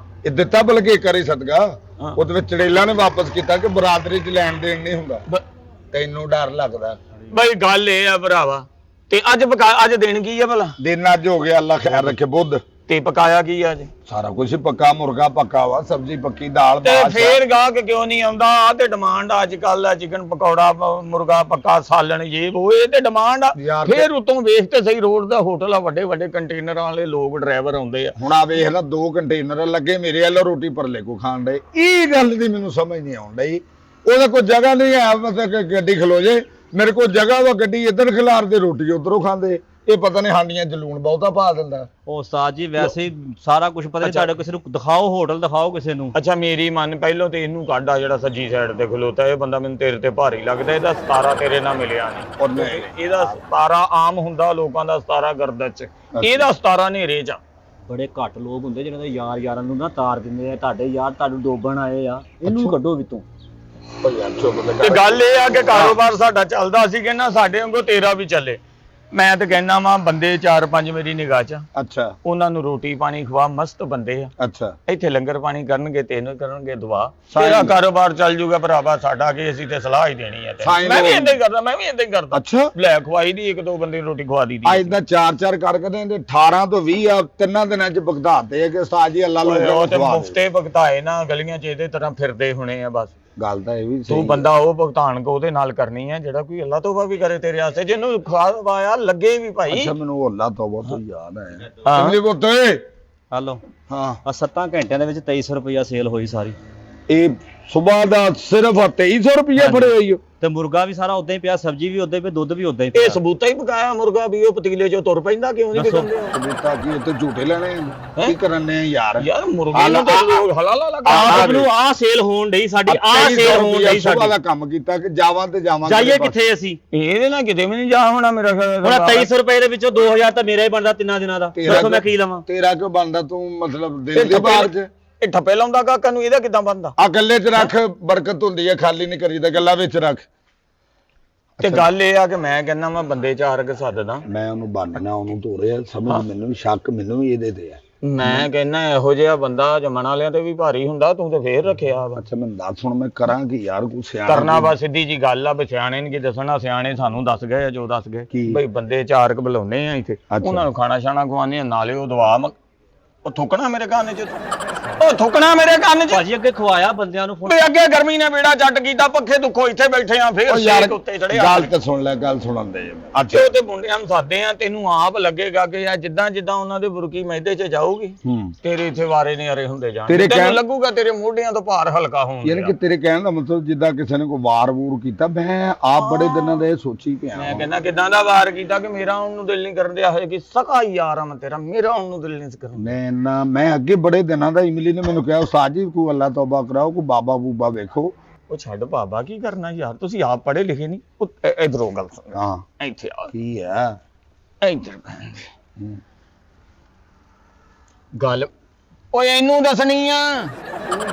ਇਹ ਦਿੱਤਾ ਬਲਕਿ ਇੱਕ ਵਾਰੀ ਸਦਕਾ, ਉਹਦੇ ਵਿੱਚ ਚੜੇਲਾ ਨੇ ਵਾਪਸ ਕੀਤਾ ਕਿ ਬਰਾਦਰੀ ਚ ਲੈਣ ਦੇਣ ਨਹੀਂ ਹੁੰਦਾ। ਤੈਨੂੰ ਡਰ ਲੱਗਦਾ? ਬਈ ਗੱਲ ਇਹ ਆ ਭਰਾਵਾ, ਤੇ ਅੱਜ ਦਿਨ ਕੀ ਆ ਭਲਾ? ਦਿਨ ਅੱਜ ਹੋ ਗਿਆ, ਅੱਲਾ ਖੈਰ ਰੱਖੇ, ਬੁੱਧ। ਤੇ ਪਕਾਇਆ ਕੀ ਆ ਅੱਜ? ਸਾਰਾ ਕੁਝ ਪੱਕਾ, ਮੁਰਗਾ ਪੱਕਾ ਵਾ, ਸਬਜ਼ੀ ਪੱਕੀ, ਦਾਲ ਤੇ ਬਾਸ। ਫੇਰ ਗਾਹਕ ਕਿਉਂ ਨਹੀਂ ਆਉਂਦਾ? ਆ ਤੇ ਡਿਮਾਂਡ ਅੱਜ ਕੱਲ ਆ, ਚਿਕਨ ਪਕੌੜਾ, ਮੁਰਗਾ ਪੱਕਾ, ਸਾਲਣ, ਇਹ ਉਹ, ਇਹ ਤੇ ਡਿਮਾਂਡ ਆ। ਫੇਰ ਉਤੋਂ ਵੇਖ ਤੇ ਸਹੀ, ਰੋਡ ਦਾ ਹੋਟਲ ਆ, ਵੱਡੇ ਵੱਡੇ ਕੰਟੇਨਰਾਂ ਵਾਲੇ ਲੋਕ ਡਰਾਈਵਰ ਆਉਂਦੇ ਆ। ਹੁਣ ਆ ਵੇਖ ਲੈ, 2 ਕੰਟੇਨਰ ਲੱਗੇ ਮੇਰੇ ਵੱਲੋਂ ਰੋਟੀ ਪਰਲੇ ਕੋ ਖਾਣ ਦੇ। ਇਹ ਗੱਲ ਦੀ ਮੈਨੂੰ ਸਮਝ ਨਹੀਂ ਆਉਣ ਡਈ। ਉਹਦਾ ਕੋਈ ਜਗ੍ਹਾ ਨਹੀਂ ਹੈ ਮਤਲਬ ਕਿ ਗੱਡੀ ਖਲੋ ਜੇ, ਮੇਰੇ ਕੋਲ ਜਗ੍ਹਾ ਵਾ, ਗੱਡੀ ਇੱਧਰ ਖਿਲਾਰਦੇ, ਰੋਟੀ ਉੱਧਰੋਂ ਖਾਂਦੇ। ਇਹ ਪਤਾ ਨਹੀਂ ਹਾਂਡੀਆਂ ਜਲੂਣ ਬਹੁਤਾ ਪਾ ਦਿੰਦਾ। ਉਹ ਉਸਤਾਦ ਜੀ ਵੈਸੇ ਹੀ ਸਾਰਾ ਕੁਝ ਪਤਾ ਨਹੀਂ, ਤੁਹਾਡੇ ਕਿਸੇ ਨੂੰ ਦਿਖਾਓ, ਹੋਟਲ ਦਿਖਾਓ ਕਿਸੇ ਨੂੰ। ਅੱਛਾ ਮੇਰੀ ਮੰਨ, ਪਹਿਲੋਂ ਤੇ ਇਹਨੂੰ ਕੱਢ ਆ ਜਿਹੜਾ ਸੱਜੀ ਸਾਈਡ ਤੇ ਖਲੋਤਾ, ਇਹ ਬੰਦਾ ਮੈਨੂੰ ਤੇਰੇ ਤੇ ਭਾਰੀ ਲੱਗਦਾ। ਇਹਦਾ 17 ਤੇਰੇ ਨਾਲ ਮਿਲਿਆ ਨਹੀਂ, ਔਰ ਨਹੀਂ, ਇਹਦਾ 17 ਆਮ ਹੁੰਦਾ ਲੋਕਾਂ ਦਾ, 17 ਗਰਦਤ ਚ, ਇਹਦਾ 17 ਹਨੇਰੇ ਚ। ਬੜੇ ਘੱਟ ਲੋਕ ਹੁੰਦੇ ਜਿਹਨਾਂ ਦੇ ਯਾਰਾਂ ਨੂੰ ਨਾ ਤਾਰ ਦਿੰਦੇ ਆ। ਤੁਹਾਡੇ ਯਾਰ ਤੁਹਾਨੂੰ ਡੋਬਣ ਆਏ ਆ, ਇਹਨੂੰ ਕੱਢੋ ਵਿੱਚੋਂ। ਤੇ ਗੱਲ ਇਹ ਆ ਕਿ ਕਾਰੋਬਾਰ ਸਾਡਾ ਚੱਲਦਾ ਸੀ ਕਿ ਨਾ ਸਾਡੇ ਵਾਂਗੂ ਤੇਰਾ ਵੀ ਚੱਲੇ। ਮੈਂ ਤੇ ਕਹਿਣਾ ਵਾ, ਬੰਦੇ 4-5 ਮੇਰੀ ਨਿਗਾਹ ਚ, ਅੱਛਾ, ਉਹਨਾਂ ਨੂੰ ਰੋਟੀ ਪਾਣੀ ਖਵਾ, ਮਸਤ ਬੰਦੇ ਆ, ਅੱਛਾ, ਇੱਥੇ ਲੰਗਰ ਪਾਣੀ ਕਰਨਗੇ, ਤੈਨੂੰ ਕਰਨਗੇ ਦੁਆ, ਤੇਰਾ ਕਾਰੋਬਾਰ ਚੱਲ ਜੂਗਾ ਭਰਾਵਾ। ਸਾਡਾ ਕੀ, ਅਸੀਂ ਤੇ ਸਲਾਹ ਹੀ ਦੇਣੀ ਹੈ। ਮੈਂ ਵੀ ਏਦਾਂ ਹੀ ਕਰਦਾ, ਅੱਛਾ, ਲੈ ਖਵਾਈ ਦੀ, 1-2 ਬੰਦੇ ਰੋਟੀ ਖਵਾ ਦੀ। ਅੱਜ ਦਾ 4-4 ਕਰਕੇ ਦੇ 18 ਤੋਂ 20 ਆ, 3 ਦਿਨਾਂ ਚ ਭੁਗਤਾਤੇ ਆ ਕਿ ਉਸਤਾਦ ਜੀ ਅੱਲਾ ਉਹ ਤੇ ਮੁਫਤੇ ਭੁਗਤਾਏ ਨਾ, ਗਲੀਆਂ ਚ ਇਹਦੇ ਤਰ੍ਹਾਂ ਫਿਰਦੇ ਹੋਣੇ ਆ ਬਸ। ਗੱਲ ਤਾਂ ਇਹ ਵੀ ਤੂੰ ਬੰਦਾ ਉਹ ਭੁਗਤਾਨ ਕੋ ਉਹਦੇ ਨਾਲ ਕਰਨੀ ਹੈ ਜਿਹੜਾ ਕੋਈ ਅੱਲਾ ਤੋਬਾ ਵੀ ਕਰੇ ਤੇਰੇ ਵਾਸਤੇ, ਜਿਹਨੂੰ ਖਵਾਇਆ ਲੱਗੇ ਵੀ ਭਾਈ। ਅੱਛਾ, ਮੈਨੂੰ ਅੱਲਾ ਤੋਬਾ ਤੋਂ ਯਾਦ ਆਇਆ। ਹਾਂ। ਇਮਲੀ ਪੁੱਤ ਓਏ, ਹਲੋ, ਹਾਂ, ਆ 7 ਘੰਟਿਆਂ ਦੇ ਵਿੱਚ 2300 ਰੁਪਇਆ ਸੇਲ ਹੋਈ ਸਾਰੀ। ਇਹ ਸਵੇਰ ਦਾ ਸਿਰਫ 2300 ਰੁਪਏ ਫੜੇ ਹੋਈ ਓ। ਤੇ ਮੁਰਗਾ ਵੀ ਸਾਰਾ ਉਦਾਂ ਹੀ ਪਿਆ, ਸਬਜ਼ੀ ਵੀ ਉਦਾਂ ਹੀ ਪਈ, ਦੁੱਧ ਵੀ ਉਦਾਂ ਹੀ ਪਿਆ। ਇਹ ਸਬੂਤਾ ਹੀ ਪਕਾਇਆ ਮੁਰਗਾ ਵੀ, ਉਹ ਪਤੀਲੇ ਚੋਂ ਤੁਰ ਪੈਂਦਾ ਕਿਉਂ ਨਹੀਂ ਵਿਕਣਦੇ? ਸਬੂਤਾ ਕੀ ਉੱਤੇ ਝੂਠੇ ਲੈਣੇ ਕੀ ਕਰਨੇ ਯਾਰ? ਯਾਰ ਮੁਰਗੇ ਨੂੰ ਤਾਂ ਲੋਕ ਹਲਾਲਾ ਲਗਾ ਆ ਸੇਲ ਹੋਣ ਡਈ ਸਾਡੀ, ਆ ਸੇਲ ਹੋਣ ਡਈ ਸਾਡੀ। ਸੁਭਾ ਦਾ ਕੰਮ ਕੀਤਾ ਕਿ ਜਾਵਾਂ ਤੇ ਜਾਵਾਂ, ਜਾਈਏ ਕਿੱਥੇ ਅਸੀਂ? ਇਹਦੇ ਨਾਲ ਕਿਤੇ ਵੀ ਨਹੀਂ ਜਾ ਹੋਣਾ ਮੇਰਾ ਖਿਆਲ। ਹੁਣ 2300 ਰੁਪਏ ਦੇ ਵਿੱਚੋਂ 2000 ਤਾਂ ਮੇਰਾ ਹੀ ਬਣਦਾ 3 ਦਿਨਾਂ ਦਾ। ਦੱਸੋ ਮੈਂ ਕੀ ਲਵਾਂ? ਤੇਰਾ ਕਿਉਂ ਬਣਦਾ? ਤੂੰ ਮਤਲਬ ਦਿਲ ਦੇ ਬਾਹਰ ਚ ਇਹ ਠੱਪੇ ਲਾਉਂਦਾ ਕਾਕਾ ਨੂੰ, ਇਹਦਾ ਕਿਦਾਂ ਬਣਦਾ? ਆ ਗੱਲੇ ਚ ਰੱਖ, ਬਰਕਤ ਹੁੰਦੀ ਹੈ, ਖਾਲੀ ਨਹੀਂ ਕਰੀਦਾ, ਗੱਲਾਂ ਵਿੱਚ ਰੱਖ। ਤੇ ਗੱਲ ਇਹ ਆ ਕਿ ਮੈਂ ਕਹਿੰਦਾ ਮੈਂ ਬੰਦੇ 4 ਕੇ ਸੱਦਦਾ, ਮੈਂ ਉਹਨੂੰ ਬੰਨਣਾ, ਉਹਨੂੰ ਤੋਰਿਆ, ਸਮਝ ਮੈਨੂੰ ਸ਼ੱਕ ਮੈਨੂੰ ਵੀ ਇਹਦੇ ਤੇ ਆ। ਮੈਂ ਕਹਿੰਦਾ ਇਹੋ ਜਿਹਾ ਬੰਦਾ ਜੰਮਣ ਵਾਲਿਆਂ ਤੇ ਵੀ ਭਾਰੀ ਹੁੰਦਾ, ਤੂੰ ਤੇ ਫੇਰ ਰੱਖਿਆ ਵਾ। ਅੱਛਾ ਮੈਨੂੰ ਦੱਸ ਹੁਣ ਮੈਂ ਕਰਾਂ ਕੀ ਯਾਰ? ਕੋਈ ਸਿਆਣਾ ਕਰਨਾ ਬਸ ਸਿੱਧੀ ਜੀ ਗੱਲ ਆ, ਸਿਆਣੇ ਨੇ ਕੀ ਦੱਸਣਾ, ਸਿਆਣੇ ਸਾਨੂੰ ਦੱਸ ਗਏ ਆ ਜੋ ਦੱਸ ਗਏ। ਕੀ? ਬਈ ਬੰਦੇ 4 ਕ ਬੁਲਾਉਨੇ ਆ ਇੱਥੇ, ਉਹਨਾਂ ਨੂੰ ਖਾਣਾ ਛਾਣਾ ਖਵਾਉਂਦੇ ਆ, ਨਾਲੇ ਉਹ ਦਵਾ ਉਹ ਥੁੱਕਣਾ ਮੇਰੇ ਕੰਨ 'ਚ, ਉਹ ਥੁੱਕਣਾ ਮੇਰੇ ਕੰਨ 'ਚ। ਭਾਜੀ ਅੱਗੇ ਖਵਾਇਆ ਬੰਦਿਆਂ ਨੂੰ ਫੋਨ, ਤੇ ਅੱਗੇ ਗਰਮੀ ਨੇ ਬੇੜਾ ਚੱਟ ਕੀਤਾ, ਪੱਖੇ ਦੁੱਖੋ ਇੱਥੇ ਬੈਠੇ ਆ, ਫੇਰ ਯਾਰ ਉੱਤੇ ਚੜਿਆ। ਗੱਲ ਤਾਂ ਸੁਣ ਲੈ, ਗੱਲ ਸੁਣਾਉਂਦੇ ਅੱਛਾ ਉਹ ਤੇ ਮੁੰਡਿਆਂ ਨੂੰ ਸਾਦੇ ਆ, ਤੈਨੂੰ ਆਪ ਲੱਗੇਗਾ ਕਿ ਆ ਜਿੱਦਾਂ ਜਿੱਦਾਂ ਉਹਨਾਂ ਦੇ ਬੁਰਕੀ ਮੈਦੇ 'ਚ ਜਾਊਗੀ, ਤੇਰੇ ਇੱਥੇ ਵਾਰੇ ਨਹੀਂ ਅਰੇ ਹੁੰਦੇ ਜਾਣਗੇ, ਤੈਨੂੰ ਲੱਗੂਗਾ ਤੇਰੇ ਮੋਢਿਆਂ ਤੋਂ ਭਾਰ ਹਲਕਾ ਹੋਣ। ਯਾਨੀ ਕਿ ਤੇਰੇ ਕਹਿਣ ਦਾ ਮਤਲਬ ਜਿੱਦਾਂ ਕਿਸੇ ਨੇ ਕੋਈ ਵਾਰ-ਵੂਰ ਕੀਤਾ, ਮੈਂ ਆਪ ਬੜੇ ਦਿਨਾਂ ਦਾ ਇਹ ਸੋਚੀ ਪਿਆ। ਮੈਂ ਕਹਿੰਦਾ ਕਿਦਾਂ ਦਾ ਵਾਰ ਕੀਤਾ ਕਿ ਮੇਰਾ ਆਉਣ ਨੂੰ ਦਿਲ ਨਹੀਂ ਕਰਨ ਦਿਆ, ਹੋਏ ਕਿ ਸਕਾ ਯਾਰ ਆ ਮੈਂ ਤੇਰਾ, ਮੇਰਾ ਆਉਣ ਨੂੰ ਦਿਲ ਨਹੀਂ ਕਰਨ। ਮੈਂ ਅੱਗੇ ਬੜੇ ਦਿਨਾਂ ਦਾ ਇਮਲੀ ਨੇ ਮੈਨੂੰ ਕਿਹਾ ਉਸਤਾਦ ਜੀ ਕੋਈ ਅੱਲਾ ਤੌਬਾ ਕਰਾਓ, ਕੋਈ ਬਾਬਾ ਬੂਬਾ ਵੇਖੋ। ਉਹ ਛੱਡ ਬਾਬਾ ਕੀ ਕਰਨਾ ਯਾਰ, ਤੁਸੀਂ ਆਪ ਪੜ੍ਹੇ ਲਿਖੇ ਨਹੀਂ। ਇਧਰੋਂ ਗੱਲ ਸੁਣ, ਹਾਂ ਇੱਥੇ ਆ ਕੀ ਹੈ? ਇੱਧਰ ਗੱਲ ਓਏ ਇਹਨੂੰ ਦੱਸਣੀ ਆ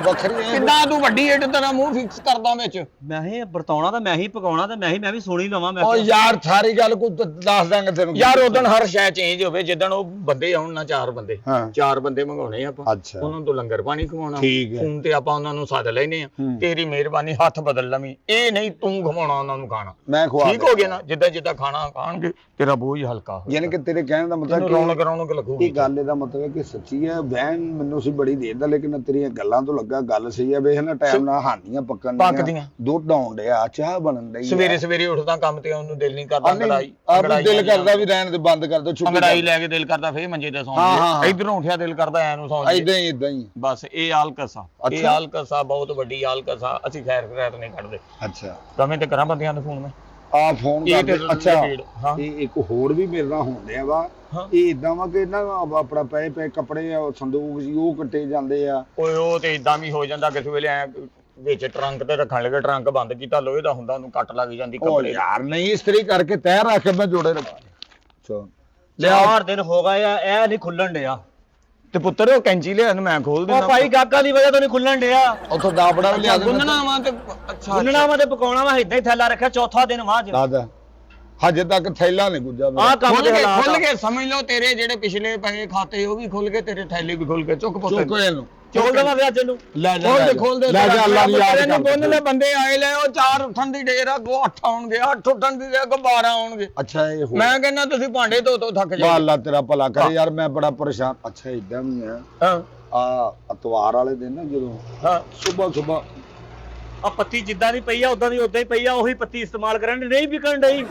ਵੱਖਰੀ ਕਿੱਦਾਂ ਤੂੰ ਵੱਡੀ ਏਡ ਤੇਰਾ ਮੂੰਹ ਫਿਕਸ ਕਰਦਾ ਵਿੱਚ ਮੈਂ ਹੀ ਵਰਤਾਉਣਾ ਤਾਂ ਮੈਂ ਹੀ ਪਕਾਉਣਾ ਤੇ ਮੈਂ ਵੀ ਸੁਣੀ ਲਵਾਂ ਮੈਂ ਓ ਯਾਰ ਸਾਰੀ ਗੱਲ ਕੋਈ ਦੱਸ ਦਾਂਗੇ ਤੈਨੂੰ ਯਾਰ ਉਦੋਂ ਹਰ ਸ਼ੈ ਚੇਂਜ ਹੋਵੇ ਜਿੱਦਣ ਉਹ ਬੰਦੇ ਆਉਣ ਨਾ 4 ਬੰਦੇ ਹਾਂ 4 ਬੰਦੇ ਮੰਗਾਉਣੇ ਆਪਾਂ ਅੱਛਾ ਉਹਨਾਂ ਤੋਂ ਲੰਗਰ ਪਾਣੀ ਖਵਾਉਣਾ ਠੀਕ ਹੈ। ਫੋਨ ਤੇ ਆਪਾਂ ਉਹਨਾਂ ਨੂੰ ਸੱਦ ਲੈਨੇ ਆ ਤੇਰੀ ਮਿਹਰਬਾਨੀ ਹੱਥ ਬਦਲ ਲਵੀਂ ਇਹ ਨਹੀਂ ਤੂੰ ਖਵਾਉਣਾ ਉਹਨਾਂ ਨੂੰ ਖਾਣਾ ਮੈਂ ਖਵਾ ਠੀਕ ਹੋ ਗਿਆ ਨਾ ਜਿੱਦਾਂ ਜਿੱਦਾਂ ਖਾਣਾ ਖਾਣਗੇ ਤੇਰਾ ਬੋਝ ਹਲਕਾ ਹੋ ਯਾਨੀ ਕਿ ਤੇਰੇ ਕਹਿਣ ਦਾ ਮਤਲਬ ਰੌਣਕ ਲੱਗੂਗੀ ਇਹ ਗੱਲ ਇਹਦਾ ਮਤਲਬ ਹੈ ਕਿ ਸੱਚੀ ਹੈ ਵਹਿਮ ਮੈਨੂੰ ਸੀ ਬੜੀ ਦੇਰ ਦਾ ਲੇਕਿਨ ਤੇਰੀਆਂ ਗੱਲਾਂ ਤੋਂ ਲੱਗਾ ਗੱਲ ਸਹੀ ਹੈ ਵੇ ਹਨਾ ਟਾਈਮ ਨਾਲ ਹਾਨੀਆਂ ਪੱਕਦੀਆਂ ਦੁੱਧ ਆਉਣ ਡਿਆ ਚਾਹ ਬਣਨ ਡਈ ਸਵੇਰੇ ਉੱਠਦਾ ਕੰਮ ਤੇ ਉਹਨੂੰ ਦਿਲ ਨਹੀਂ ਕਰਦਾ ਆਪ ਦਿਲ ਕਰਦਾ ਵੀ ਰਹਿਣ ਦੇ ਬੰਦ ਕਰ ਦੋ ਛੁੱਟੀ ਅੰਗੜਾਈ ਲੈ ਕੇ ਦਿਲ ਕਰਦਾ ਫੇਰ ਮੰਜੇ ਤੇ ਸੌਂ ਜਾਏ ਇਧਰੋਂ ਉੱਠਿਆ ਦਿਲ ਕਰਦਾ ਐ ਨੂੰ ਸੌਂ ਜਾਏ ਇਦਾਂ ਹੀ ਬਸ ਇਹ ਆਲਕਸ ਆ ਇਹ ਆਲਕਸ ਆ ਬਹੁਤ ਵੱਡੀ ਆਲਕਸ ਆ ਅਸੀਂ ਖੈਰ ਨਹੀਂ ਕੱਢਦੇ ਅੱਛਾ ਕਵੇਂ ਤੇ ਕਰਾਂ ਬੰਦਿਆਂ ਨੂੰ ਫੋਨ ਮੈਂ ਆ ਫੋਨ ਇਹ ਕਰਦੇ ਤੇ ਅੱਛਾ ਹਾਂ ਇਹ ਇੱਕ ਹੋਰ ਵੀ ਮੇਰੇ ਨਾਲ ਹੁੰਦੇ ਆ ਵਾ ਇਹ ਇਦਾਂ ਵਾ ਕਿ ਨਾ ਆਪਣਾ ਪਏ ਕੱਪੜੇ ਆ ਸੰਦੂਕ ਸੀ ਉਹ ਕੱਟੇ ਜਾਂਦੇ ਆ ਓਏ ਉਹ ਤੇ ਇਦਾਂ ਵੀ ਹੋ ਜਾਂਦਾ ਕਿਸੇ ਵੇਲੇ ਐ ਵਿੱਚ ਟਰੰਕ ਤੇ ਰੱਖਣ ਲੱਗੇ ਟਰੰਕ ਬੰਦ ਕੀਤਾ ਲੋਹੇ ਦਾ ਹੁੰਦਾ ਉਹਨੂੰ ਕੱਟ ਲੱਗ ਜਾਂਦੀ ਉਹ ਕੱਪੜੇ ਯਾਰ ਨਹੀਂ ਇਸਤਰੀ ਕਰਕੇ ਤੈਅ ਰੱਖ ਮੈਂ ਜੋੜੇ ਰੱਖਾਂ ਚਲ 4 ਦਿਨ ਹੋ ਗਏ ਆ ਇਹ ਨਹੀਂ ਖੁੱਲਣ ਡਿਆ ਤੇ ਪੁੱਤਰ ਉਹ ਕੈਂਚੀ ਲਿਆ ਮੈਂ ਖੋਲ ਦਿੰਦਾ ਉਹ ਭਾਈ ਗਾਗਾ ਦੀ ਵਜ੍ਹਾ ਤੋਂ ਨਹੀਂ ਖੁੱਲਣ ਡਿਆ ਉਥੋਂ ਦਾਬੜਾ ਵੀ ਲਿਆ ਦੇ ਗੁੰਨਣਾ ਵਾ ਤੇ ਅੱਛਾ ਗੁੰਨਣਾ ਵਾ ਤੇ ਪਕਾਉਣਾ ਵਾ ਇਦਾਂ ਹੀ ਥੈਲਾ ਰੱਖਿਆ ਚੌਥਾ ਦਿਨ ਵਾਂ ਦਾਦਾ ਹਜੇ ਤੱਕ ਥੈਲਾ ਨਹੀਂ ਗੁੱਜਾ ਆਹ ਕੰਮ ਦੇ ਹਾਲਾਤ ਖੁੱਲ ਕੇ ਸਮਝ ਲਓ ਤੇਰੇ ਜਿਹੜੇ ਪਿਛਲੇ ਪੈਸੇ ਖਾਤੇ ਉਹ ਵੀ ਖੁੱਲ ਕੇ ਤੇਰੇ ਥੈਲੇ ਵੀ ਖੁੱਲ ਕੇ ਚੁੱਕ ਪੁੱਤ ਚੁੱਕ ਇਹਨੂੰ ਚੋਲ ਦਵਾ ਵਿਆਹ ਤੈਨੂੰ ਲੈ ਜਾ ਖੋਲ ਦੇ ਲੈ ਜਾ ਅੱਲਾ ਦੀ ਯਾਦ ਕਰ ਗੁੰਨ ਲੈ ਬੰਦੇ ਆਏ ਲੈ ਉਹ 4 ਉੱਠਣ ਦੀ ਢੇਰ ਆ 8 ਆਉਣਗੇ 8 ਉੱਠਣ ਦੀ ਜਗ੍ਹਾ 12 ਆਉਣਗੇ ਅੱਛਾ ਇਹ ਹੋ ਮੈਂ ਕਹਿੰਦਾ ਤੁਸੀਂ ਭਾਂਡੇ ਧੋ ਥੱਕ ਜਾਓ ਅੱਲਾ ਤੇਰਾ ਭਲਾ ਕਰੇ ਯਾਰ ਮੈਂ ਬੜਾ ਪਰੇਸ਼ਾਨ ਅੱਛਾ ਇਦਾਂ ਵੀ ਆ ਹਾਂ ਆ ਅਤਵਾਰ ਵਾਲੇ ਦਿਨ ਨਾ ਜਦੋਂ ਹਾਂ ਸਵੇਰ ਆ ਪੱਤੀ ਜਿੱਦਾਂ ਦੀ ਪਈ ਆ ਉਦਾਂ ਦੀ ਉਦਾਂ ਹੀ ਪਈ ਆ ਉਹੀ ਪੱਤੀ ਇਸਤੇਮਾਲ ਕਰਨ ਦੀ ਨਹੀਂ ਵਿਕਣ ਡਈ